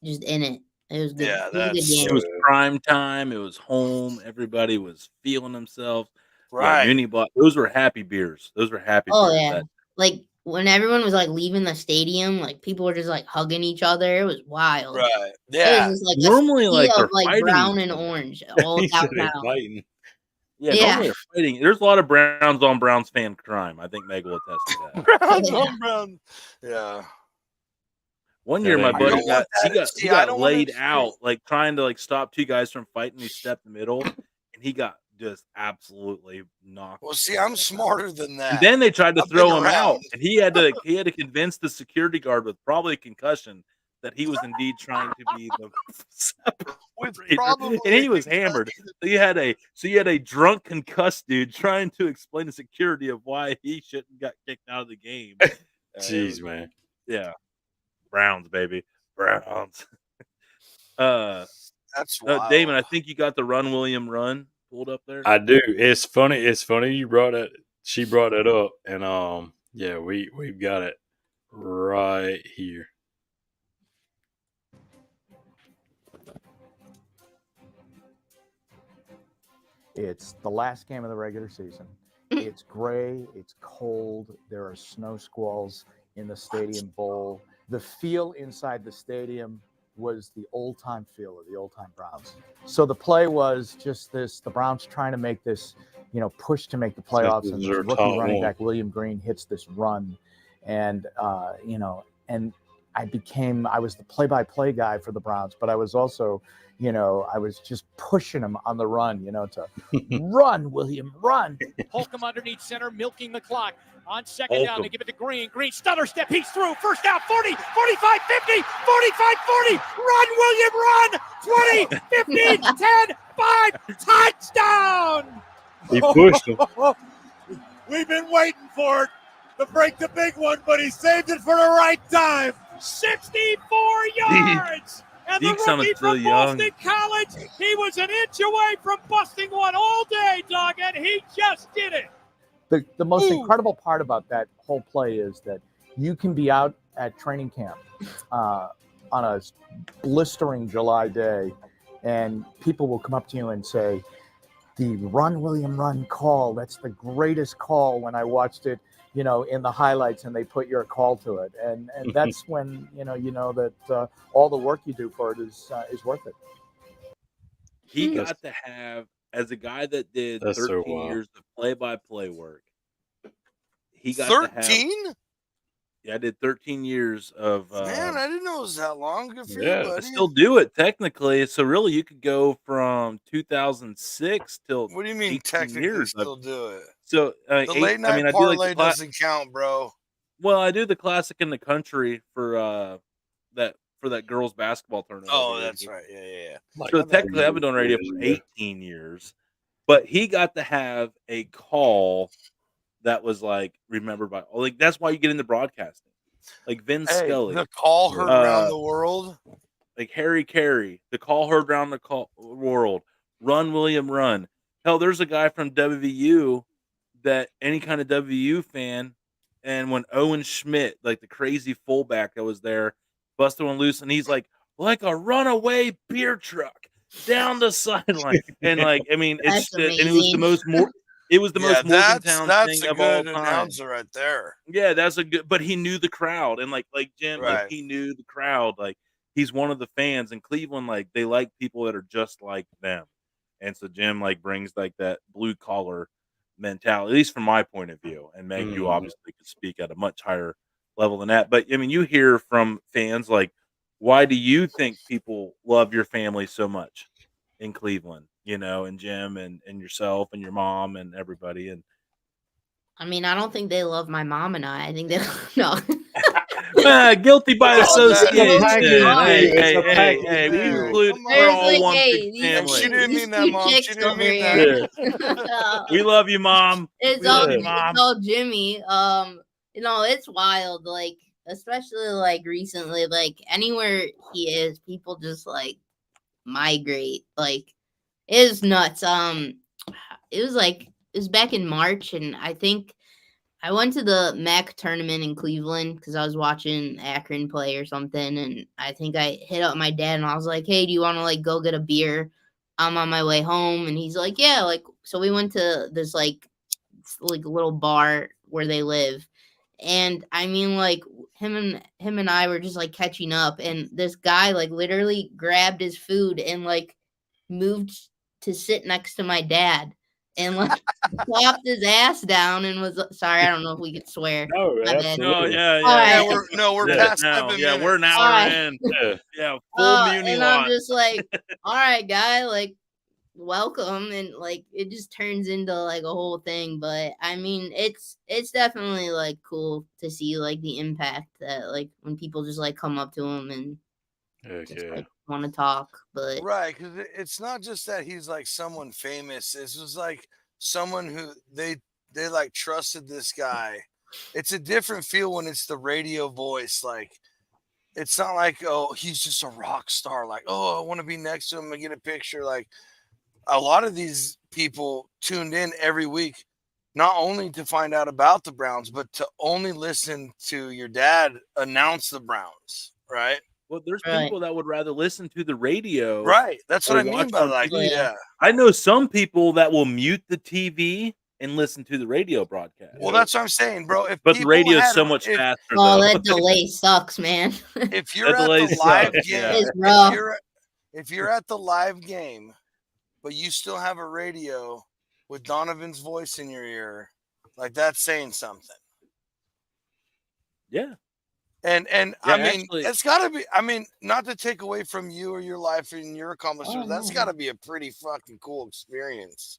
just in it. It was good. Yeah, It was a good game. It was prime time. It was home. Everybody was feeling themselves. Yeah, Right. Muni bought. Those were happy beers. Those were happy Oh beers. yeah. Like when everyone was like leaving the stadium, like people were just like hugging each other. It was wild. Right. It Yeah. was just like Normally, a like, sea they're of like fighting brown each and other. orange all He said they're downtown. fighting. Yeah, Yeah. normally they're fighting. There's a lot of Browns on Browns fan crime. I think Meg will attest to that. Browns Yeah. on Brown. Yeah. One That year, my ain't buddy good. got want that. See, I don't wanna laid see- out, like trying to like stop two guys from fighting. He stepped in the middle, and he got just absolutely knocked. Well, see, I'm smarter than that. And then they tried to I've throw been him out, around. and he had to convince the security guard with probably a concussion that he was indeed trying to be the With separator, probably and he a was hammered. So you had a drunk concussed dude trying to explain to security of why he shouldn't got kicked out of the game. Jeez, man. Yeah, Browns, baby, Browns. That's wild. Damon, I think you got the Run William Run pulled up there. I do. It's funny. It's funny you brought it. She brought it up, and yeah, we've got it right here. It's the last game of the regular season. It's gray, it's cold, there are snow squalls in the Stadium Bowl. The feel inside the stadium was the old-time feel of the old-time Browns. So the play was just this, the Browns trying to make this, push to make the playoffs, and this rookie running back, William Green, hits this run. And, and I was the play-by-play guy for the Browns, but I was also, I was just pushing him on the run, to run, William, run. Holcomb underneath center, milking the clock. On second down, they give it to Green. Green stutter step. He's through. First down, 40, 45, 50, 45, 40. Run, William, run. 20, 15, 10, 5. Touchdown. He pushed him. We've been waiting for it to break the big one, but he saved it for the right time. 64 yards. And the Deke sounded rookie so from young. Boston College, he was an inch away from busting one all day, dog, and he just did it. The most incredible part about that whole play is that you can be out at training camp on a blistering July day, and people will come up to you and say, the Run, William, Run call, that's the greatest call when I watched it, in the highlights, and they put your call to it. And that's when, you know that all the work you do for it is worth it. He got to have, as a guy that did That's so 13 wild. years of play-by-play work, he got 13? to have. Yeah, I did 13 years of. Man, I didn't know it was that long. Good for Yeah. you, I buddy. still do it technically. So really, you could go from 2006 till. What do you mean 18 technically years still do it? So The late night I do parlay like the doesn't count, bro. well, I do the classic in the country for that girls basketball tournament. Oh, every year. that's right. Yeah. Like So My bad. technically, I've been doing radio for 18 years, but he got to have a call that was like remembered by that's why you get into broadcasting, like Vin Hey, Scully, the call heard around the world. like Harry Carey, the call heard around the world. Run, William, run. Hell, there's a guy from WVU that any kind of WVU fan, and when Owen Schmidt, like the crazy fullback that was there, busted one loose, and he's like a runaway beer truck down the sideline, and That's and it was the amazing. most Yeah, Morgantown that's thing a of all good time. announcer right there. Yeah, that's a good. But he knew the crowd, and like Jim, Right. like he knew the crowd. Like he's one of the fans in Cleveland. Like they like people that are just like them, and so Jim like brings like that blue collar mentality, at least from my point of view. And Meg, you obviously could speak at a much higher level than that. But I mean, you hear from fans like, why do you think people love your family so much in Cleveland? And Jim and yourself and your mom and everybody. And I mean, I don't think they love my mom and I think they no. Guilty by association. Hey, Hey, we Hey, include. come We're on. all one hey, big family. She didn't these mean that, two Mom. She chicks didn't over mean here. that. We love you, Mom. It's We all love you, it's Mom. all Jimmy. It's wild. Like, especially like recently, like anywhere he is, people just like migrate. Like, it is nuts. It was back in March, and I think I went to the MAC tournament in Cleveland because I was watching Akron play or something, and I think I hit up my dad and I was like, "Hey, do you want to like go get a beer? I'm on my way home." And he's like, "Yeah." Like, so we went to this like little bar where they live, and I mean, like him and I were just like catching up, and this guy like literally grabbed his food and like moved to sit next to my dad. And like plopped his ass down and was sorry. I don't know if we could swear. No, My bad. absolutely. No, yeah. Yeah, we're past now. 7 Yeah, minutes. we're an hour Alright. in. Yeah. Full muni And lot. I'm just like, all right, guy, like, welcome. And like, it just turns into like a whole thing. But I mean, it's definitely like cool to see like the impact that like when people just like come up to him and Heck just yeah. like want to talk. But Right, because it's not just that he's like someone famous. This was like someone who they like trusted this guy. It's a different feel when it's the radio voice. Like it's not like, oh, he's just a rock star. Like, oh, I want to be next to him and get a picture. Like a lot of these people tuned in every week, not only to find out about the Browns, but to only listen to your dad announce the Browns. Right. Well, there's Right. people that would rather listen to the radio. Right. That's what or I mean watch by on like, TV. yeah. I know some people that will mute the TV and listen to the radio broadcast. Well, that's what I'm saying, bro. If But the people radio is had- so much if, faster. oh, though. that delay sucks, man. If you're That at delay the live sucks, game, yeah. It's rough. if you're at the live game, but you still have a radio with Donovan's voice in your ear, like that's saying something. Yeah. And Yeah, I mean, actually- it's got to be. I mean, not to take away from you or your life and your accomplishments, Oh, that's no. got to be a pretty fucking cool experience.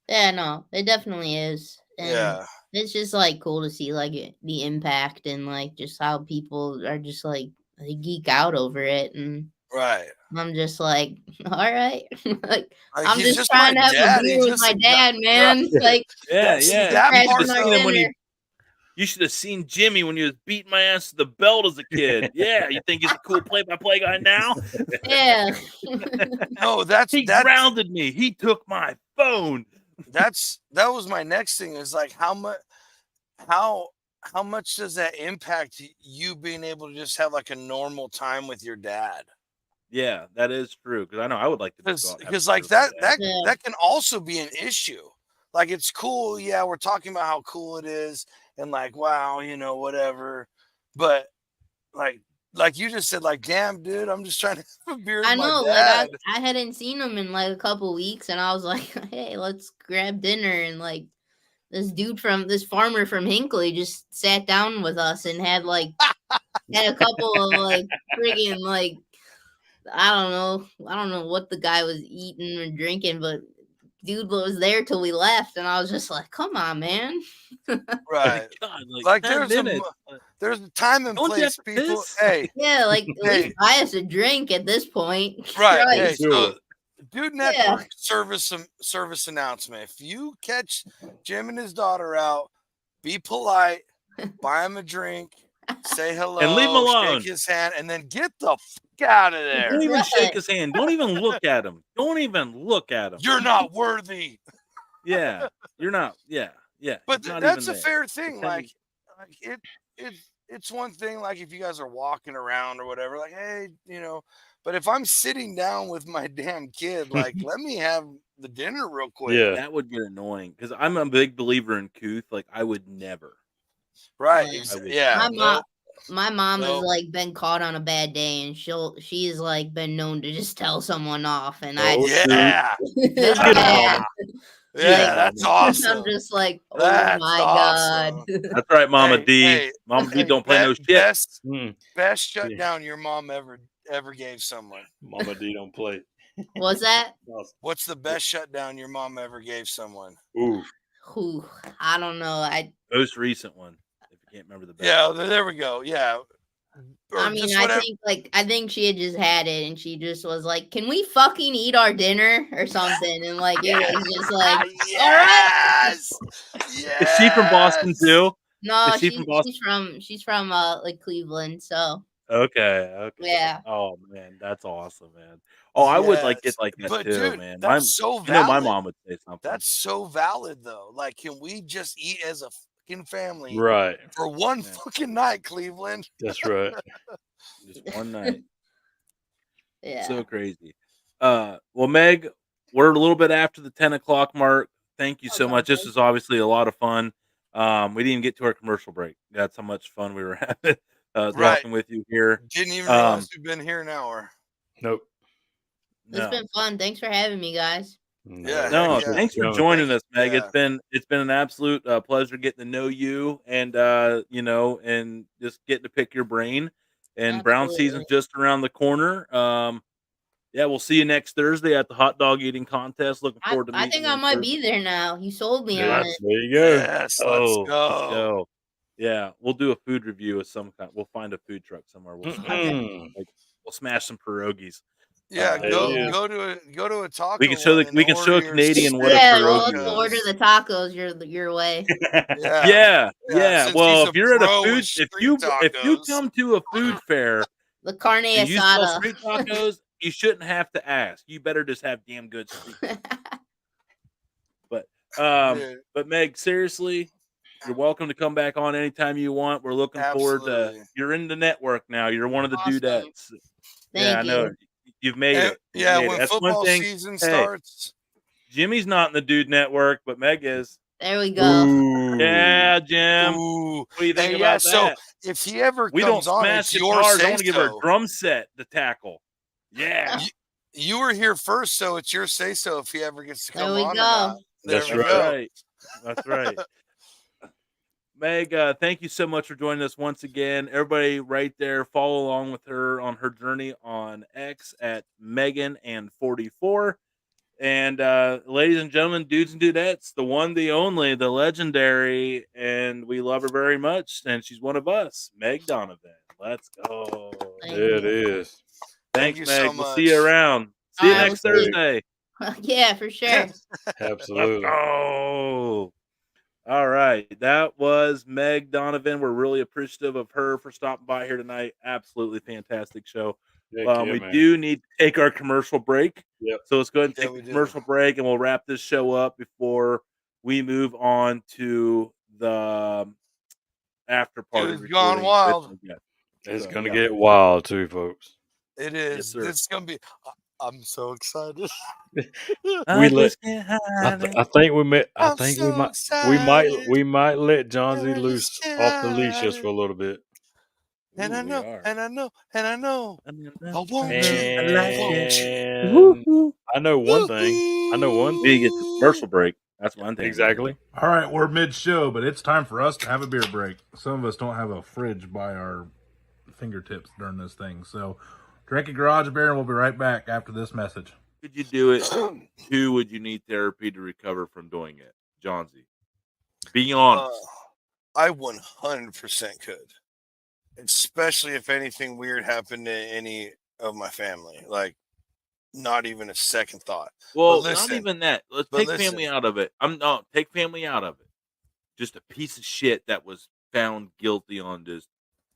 Yeah, no, it definitely is. And Yeah. it's just like cool to see like the impact and like just how people are just like they geek out over it. And Right. I'm just like, all right. Like I'm he's just trying to my have dad. a beer He's with just my a guy- dad, man. Like Yeah, See, yeah. that You should part, have seen though- him when you should have seen Jimmy when he was beating my ass to the belt as a kid. Yeah, you think he's a cool play-by-play guy now? yeah. No, that's He grounded me. He took my phone. that was my next thing is like how much does that impact you being able to just have like a normal time with your dad? Yeah, that is true. Because I know I would like to just go out and have Because a like beer with my dad. Yeah. that can also be an issue. Like it's cool, yeah, we're talking about how cool it is and like wow, whatever. But like you just said, like, damn, dude, I'm just trying to have a beer with I my know, dad. like I hadn't seen him in like a couple weeks, and I was like, "Hey, let's grab dinner." And like this farmer from Hinckley just sat down with us and had a couple of like friggin' like I don't know what the guy was eating or drinking, but dude was there till we left, and I was just like, "Come on, man." Right. God, Like 10 minutes. there's a time and Don't you place, have to people. piss? Hey, Yeah, like at Hey. least buy us a drink at this point. right. Christ. Hey, so Sure. Dude Network service announcement. If you catch Jim and his daughter out, be polite, buy him a drink, say hello, And leave him alone. shake his hand, and then get the fuck out of there. Don't even Right. shake his hand. Don't even look at him. Don't even look at him. You're not worthy. Yeah, you're not. Yeah, yeah. But it's not that's even a there. fair thing. Pretending- Like it's one thing. Like if you guys are walking around or whatever, like hey, But if I'm sitting down with my damn kid, like let me have the dinner real quick. Yeah. That would get annoying because I'm a big believer in couth. Like I would never. Right. Yeah. I would- Yeah. My mom has Nope. like been caught on a bad day, and she's like been known to just tell someone off, and Oh, Yeah. Get him, yeah. Mama. Yeah, that's awesome. I'm just like, oh That's my awesome. God. That's right, Mama D. Hey, Mama D don't play no shit. Best shutdown your mom ever gave someone. Mama D don't play. What's that? What's the best shutdown your mom ever gave someone? Ooh. I don't know. Most recent one, if you can't remember the best. Yeah, there we go. Yeah. Or I mean, just I whatever. think she had just had it, and she just was like, "Can we fucking eat our dinner or something?" And like it was just like, yes, yes. Is she from Boston too? No, Is she from Boston? she's from like Cleveland. So okay. Yeah. Oh man, that's awesome, man. Oh, I would like it like that but too, dude, man. That's so valid. I know my mom would say something. That's so valid though. Like, can we just eat as a fucking family, right, for one fucking night, Cleveland? That's right. Just one night. Yeah. So crazy. Well, Meg, we're a little bit after the 10 o'clock mark. Thank you so much. This is obviously a lot of fun. We didn't even get to our commercial break. That's how much fun we were having talking with you here. Didn't even realize we've been here an hour. Nope. It's been fun. Thanks for having me, guys. Yeah. Thanks for joining us, Meg. It's been an absolute pleasure getting to know you, and and just getting to pick your brain. And Brown season's just around the corner. We'll see you next Thursday at the hot dog eating contest. Looking forward to meeting you. I think I might be there now. You sold me on it. There you go. Yes, let's go. Yeah, we'll do a food review of some kind. We'll find a food truck somewhere. We'll smash some pierogies. Yeah, go to a taco. We can show a Canadian what a pierogi is. Order the tacos your way. Yeah. Well, if you're at a food, if you come to a food fair, the carne asada, and you sell street tacos, you shouldn't have to ask. You better just have damn good street. But Meg, seriously, you're welcome to come back on anytime you want. We're looking forward to. You're in the network now. You're one of the dudettes. Thank you. I know. You've made it. When That's football one thing. season starts, Jimmy's not in the Dude Network, but Meg is. There we go. Ooh. Yeah, Jim. Ooh. What do you think about that? So if he ever comes on, it's your guitars. say I want to give her a drum set to tackle. Yeah. You were here first, so it's your say so if he ever gets to come on. Go. That's right. That's right. Meg, thank you so much for joining us once again. Everybody right there, follow along with her on her journey on X at Meghan44. And ladies and gentlemen, dudes and dudettes, the one, the only, the legendary, and we love her very much. And she's one of us, Meg Donovan. Let's go. There it is. Thanks, Meg. So we'll see you around. See you next Thursday. Yeah, for sure. Absolutely. Oh. All right. That was Meg Donovan. We're really appreciative of her for stopping by here tonight. Absolutely fantastic show. We do need to take our commercial break. Yep. So let's go ahead and take the commercial break, and we'll wrap this show up before we move on to the after party. It's gone wild. It's going to get wild too, folks. It is. Yes, it's going to be. I'm so excited. I think we might let John Z loose off the leash just for a little bit. And I know. I want you. I know one thing. We get the commercial break. That's one thing. Exactly. All right, we're mid-show, but it's time for us to have a beer break. Some of us don't have a fridge by our fingertips during this thing, so drink a garage beer, and we'll be right back after this message. Could you do it? Who would you need therapy to recover from doing it? John Z. Being honest. I 100% could. Especially if anything weird happened to any of my family. Like, not even a second thought. Well, not even that. Let's take family out of it. Take family out of it. Just a piece of shit that was found guilty on just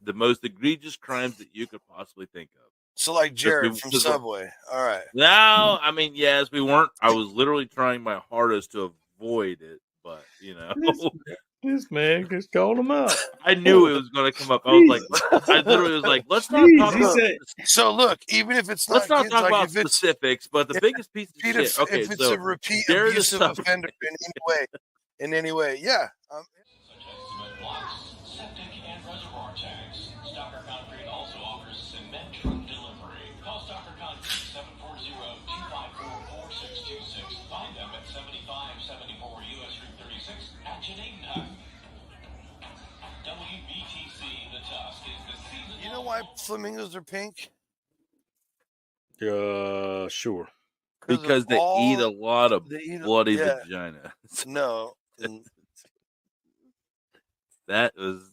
the most egregious crimes that you could possibly think of. So like Jared from Subway. All right. No, I mean, yes, we weren't. I was literally trying my hardest to avoid it, but This man just called him out. I knew it was going to come up. I literally was like, let's not talk about. So look, even if it's let's not talk about specifics, but the biggest piece of shit. Okay, if it's a repeat abusive offender in any way, yeah. Call Stocker Concrete 740-254-4626. Find them at 7575 why flamingos are pink? Sure. Because they eat a lot of bloody yeah. vagina. No. That was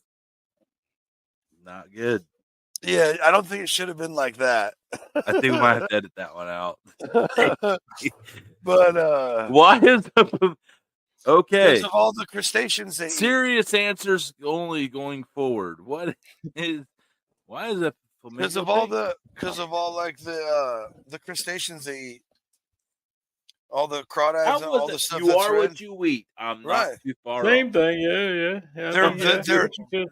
not good. Yeah, I don't think it should have been like that. I think we might have to edit that one out. But why is the okay? Because of all the crustaceans they eat. Serious answers only going forward. What is? Why is that? Because of all like the crustaceans they eat. All the crawdads and all the stuff you that's are red. what you eat. I'm Right. not too far Same off. thing, yeah. They're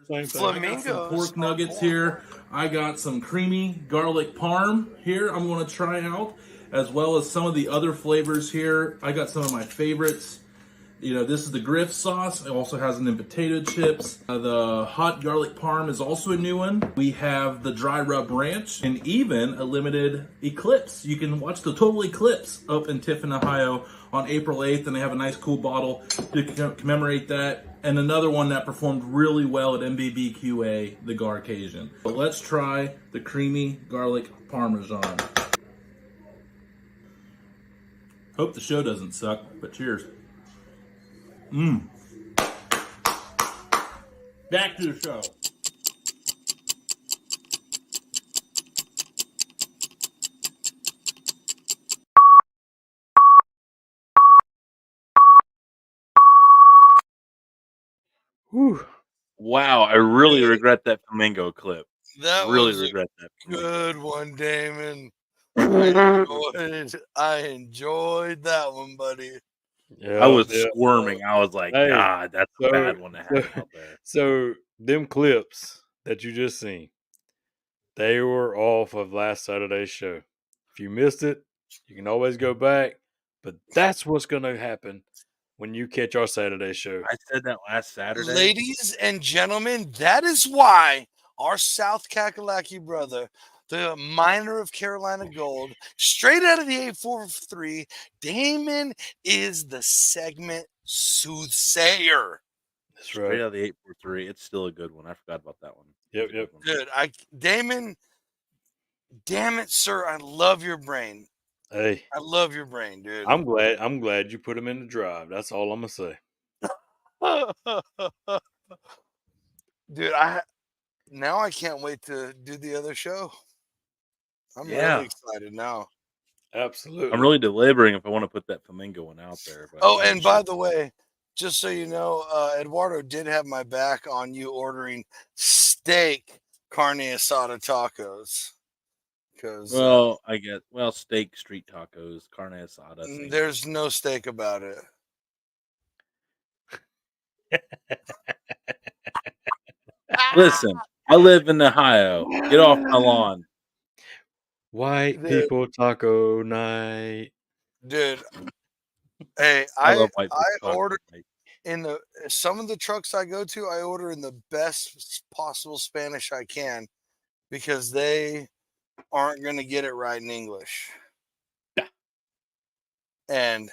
same flamingos. Pork nuggets here. I got some creamy garlic parm here I'm going to try out, as well as some of the other flavors here. I got some of my favorites. You know, this is the Griff sauce. It also has it in potato chips. The hot garlic parm is also a new one. We have the dry rub ranch and even a limited eclipse. You can watch the total eclipse up in Tiffin, Ohio on April 8th, and they have a nice cool bottle to commemorate that. And another one that performed really well at MBBQA, the Garcasian. But let's try the creamy garlic parmesan. Hope the show doesn't suck, but cheers. Back to the show. Whew. Wow, I really regret that flamingo clip. That really was regret that. good one, Damon. I enjoyed that one, buddy. Yeah, I was squirming. I was like, Hey, God, that's a bad one to have out there. So them clips that you just seen, they were off of last Saturday's show. If you missed it, you can always go back. But that's what's going to happen when you catch our Saturday show. I said that last Saturday. Ladies and gentlemen, that is why our South Kakalaki brother, the miner of Carolina Gold, straight out of the 843, Damon is the segment soothsayer. That's Straight right. out of the 843. It's still a good one. I forgot about that one. Yep. Good. Damon, damn it, sir. I love your brain. Hey, I love your brain, dude. I'm glad you put him in the drive. That's all I'm gonna say. Dude, I can't wait to do the other show. I'm really excited now. Absolutely. I'm really deliberating if I want to put that flamingo one out there. But Oh, and by the way, just so you know, Eduardo did have my back on you ordering steak carne asada tacos. Because I get steak, street tacos, carne asada. There's no steak about it. Listen, I live in Ohio. Get off my lawn. White people taco night. Dude. Hey, love white people I taco ordered night. in some of the trucks I go to, I order in the best possible Spanish I can because they aren't going to get it right in English. And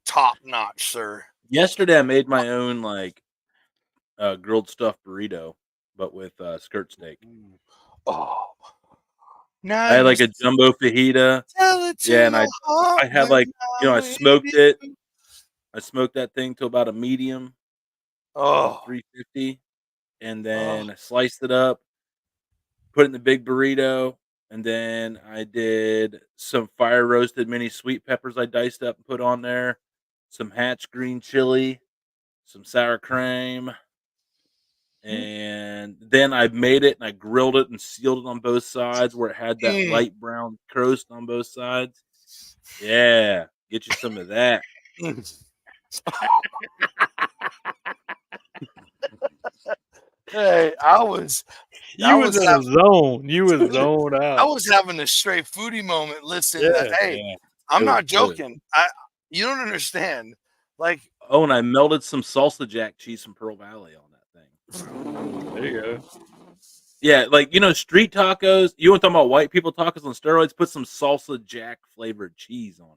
top notch, sir. Yesterday, I made my own grilled stuffed burrito, but with skirt steak. Oh, now I had like a jumbo fajita. Yeah, and I had I smoked it. I smoked that thing to about a medium. 350, and then I sliced it up, put it in the big burrito, and then I did some fire roasted mini sweet peppers I diced up and put on there, some Hatch green chili, some sour cream, and then I made it and I grilled it and sealed it on both sides where it had that light brown crust on both sides. Yeah, get you some of that. Hey, I was in a zone. You was zoned out. I was having a straight foodie moment. Listen, I'm not joking. You don't understand. Like, and I melted some salsa jack cheese from Pearl Valley on that thing. There you go. Yeah, street tacos. You want to talk about white people tacos on steroids? Put some salsa jack flavored cheese on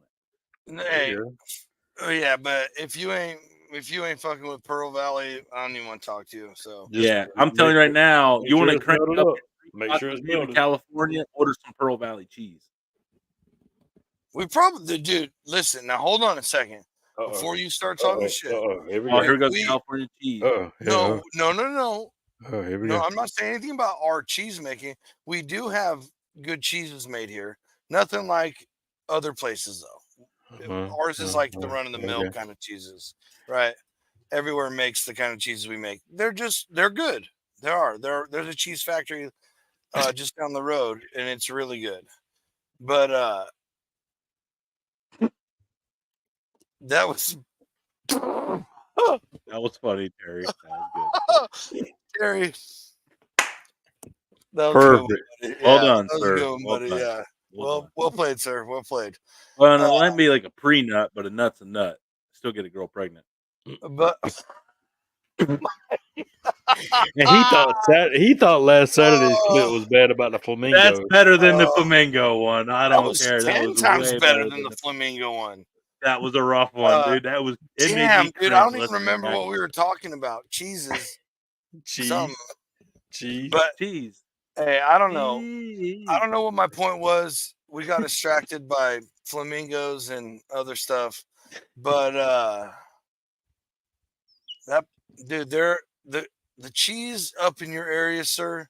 it. Hey, yeah, but if you ain't ain't fucking with Pearl Valley, I don't even want to talk to you. So Yeah, I'm telling you right now, you want to crank melted up up. your Make spots sure to it's move to melted. California, order some Pearl Valley cheese. we probably, dude. Listen, now hold on a second before you start talking shit. Here we Oh, go. here goes California cheese. No. Oh, here we No, go. I'm not saying anything about our cheese making. We do have good cheeses made here. Nothing like other places, though. Ours is like the run of the mill kind of cheeses, right? Everywhere makes the kind of cheeses we make. They're good. There's a cheese factory just down the road, and it's really good. But that was That was funny, Terry. That was good. Terry. That was Perfect. good. Well Yeah, done, that was sir. good, Well buddy. done. Yeah. Well done. Well played, sir. Well played. Well, no, let me like a pre-nut, but a nut's a nut. Still get a girl pregnant. But And he thought last Saturday's clip was bad about the flamingo. That's better than the flamingo one. I that don't was care. 10 That was times way better than the flamingo one. That was a rough one, dude. That was it made Damn, me dude, I cringe don't even listening remember back. what we were talking about. Cheeses. Something. Cheese. But cheese. Hey, I don't know. I don't know what my point was. We got distracted by flamingos and other stuff. But that dude, the cheese up in your area, sir.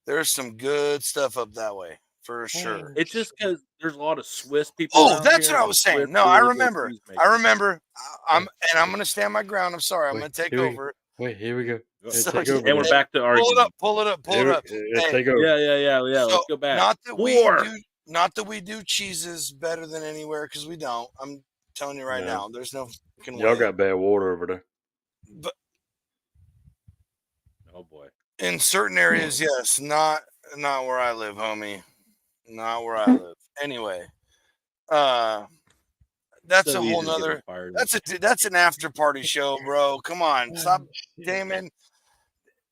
There's some good stuff up that way for sure. It's just because there's a lot of Swiss people. Oh, around that's here, what I and was Swiss saying. are No, I really good remember. cheese I makers. remember. I'm gonna stand my ground. I'm sorry. I'm gonna take over. Wait, here we go. So, Take over. And we're back to pull arguing. it up. Pull it up. Pull it up. Hey, Take over. Yeah. so Let's go back. Not that we do cheeses better than anywhere, because we don't. I'm telling you right now, there's no fucking way. Y'all got bad water over there. But oh boy, in certain areas, yes, not where I live, homie. Not where I live. Anyway, that's a whole nother. That's an after party show, bro. Come on, stop, Damon.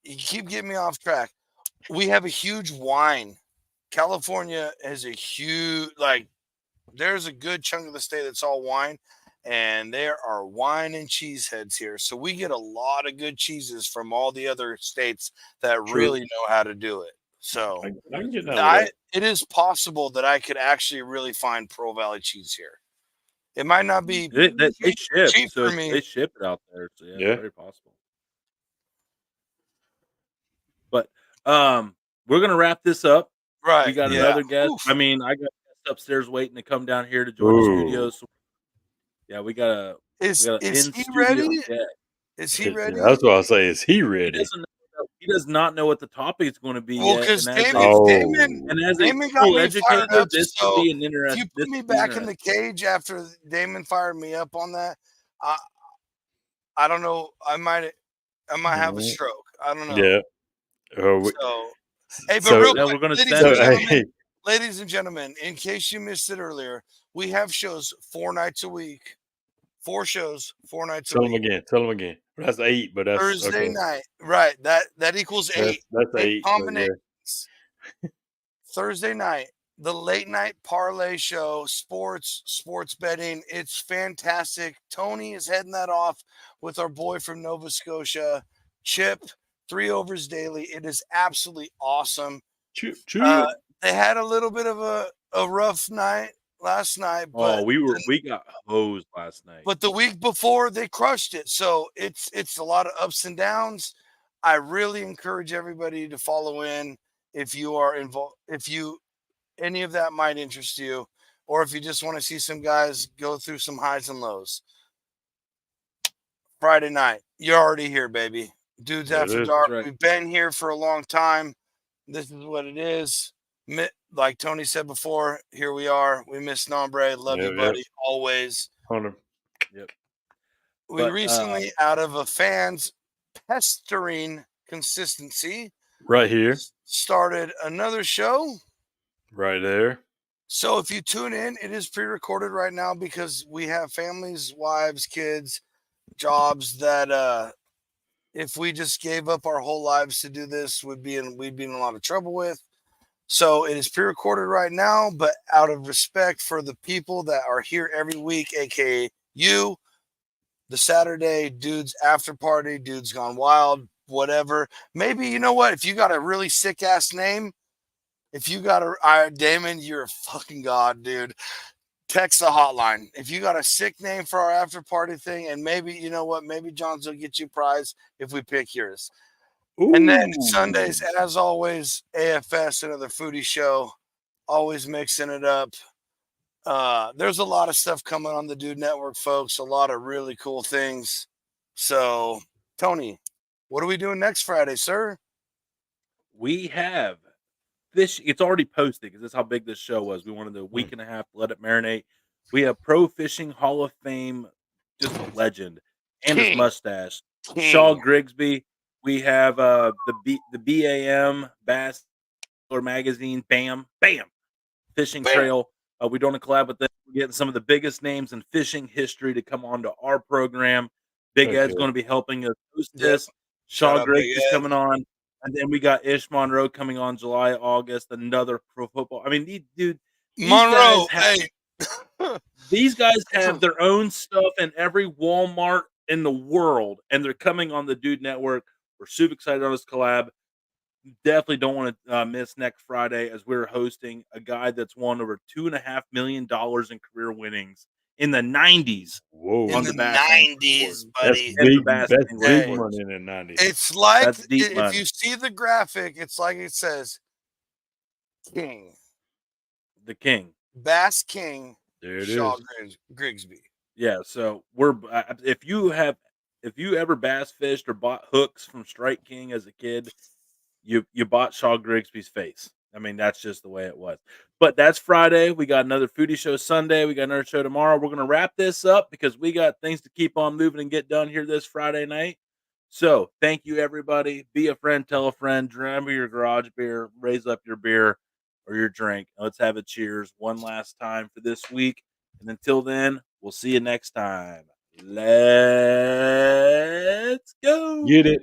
You keep getting me off track. We have a huge wine. California has a huge, there's a good chunk of the state that's all wine, and there are wine and cheese heads here. So we get a lot of good cheeses from all the other states that really know how to do it. So I can get that. it is possible that I could actually really find Pearl Valley cheese here. It might not be they ship, cheap so for me. they ship it out there. So yeah, very possible. But we're gonna wrap this up. Right. We got another guest. I mean, I got guests upstairs waiting to come down here to join the studio. So yeah, we got Is he studio ready? guest. Is he ready? That's what I say. Is he ready? He does not know what the topic is going to be well, yet. Because Damon got me educator, fired up. this So could be an interesting. If you put me back in the cage after Damon fired me up on that, I don't know. I might have a stroke. I don't know. Yeah. Hey, but real quick, we're going to ladies and gentlemen, in case you missed it earlier, we have shows 4 nights a week. 4 shows, 4 nights a week. Tell them again. That's 8, but that's Thursday night. Right. That equals 8. That's 8 combinations. Thursday night, the late night parlay show, sports betting. It's fantastic. Tony is heading that off with our boy from Nova Scotia, Chip, 3 overs daily. It is absolutely awesome. Chip. They had a little bit of a rough night last night. But we got hosed last night. But the week before they crushed it. So it's a lot of ups and downs. I really encourage everybody to follow in if you are involved, any of that might interest you, or if you just want to see some guys go through some highs and lows. Friday night, you're already here, baby. Dudes After Dark. Right. We've been here for a long time. This is what it is. Like Tony said before, here we are. We miss Nombre. Love you, buddy. Always. 100. Yep. We recently, out of a fan's pestering consistency, right here, started another show. Right there. So if you tune in, it is pre-recorded right now because we have families, wives, kids, jobs that if we just gave up our whole lives to do this, we'd be in a lot of trouble with. So it is pre-recorded right now, but out of respect for the people that are here every week, aka you, the Saturday dudes after party, dudes gone wild, whatever. Maybe, you know what? If you got a really sick ass name, if you got Damon, you're a fucking god, dude. Text the hotline. If you got a sick name for our after party thing, and maybe, you know what? Maybe John's will get you a prize if we pick yours. And then Sundays, as always, AFS, another foodie show, always mixing it up. There's a lot of stuff coming on the Dude Network, folks. A lot of really cool things. So, Tony, what are we doing next Friday, sir? We have fish. It's already posted because that's how big this show was. We wanted a week and a half to let it marinate. We have Pro Fishing Hall of Fame, just a legend, and his mustache, Shaw Grigsby. We have the BAM Bass Magazine, Bam Fishing Trail. We're doing a collab with them. We're getting some of the biggest names in fishing history to come onto our program. Big Ed's going to be helping us host this. Shaw Grigsby's coming on. And then we got Ish Monroe coming on July, August, another pro football. I mean, these guys have their own stuff in every Walmart in the world, and they're coming on the Dude Network. We're super excited on this collab. Definitely don't want to miss next Friday as we're hosting a guy that's won over $2.5 million in career winnings in the 90s. Whoa. In the 90s, buddy. That's big money in the 90s. It's like, that's deep if money. you see the graphic, it's like it says King. The King. Bass King. There it Shaw is. Grigsby. Yeah, so we're if you ever bass fished or bought hooks from Strike King as a kid, you bought Shaw Grigsby's face. I mean, that's just the way it was. But that's Friday. We got another foodie show Sunday. We got another show tomorrow. We're going to wrap this up because we got things to keep on moving and get done here this Friday night. So thank you, everybody. Be a friend, tell a friend, remember your garage beer, raise up your beer or your drink. Let's have a cheers one last time for this week. And until then, we'll see you next time. Let's go. Get it.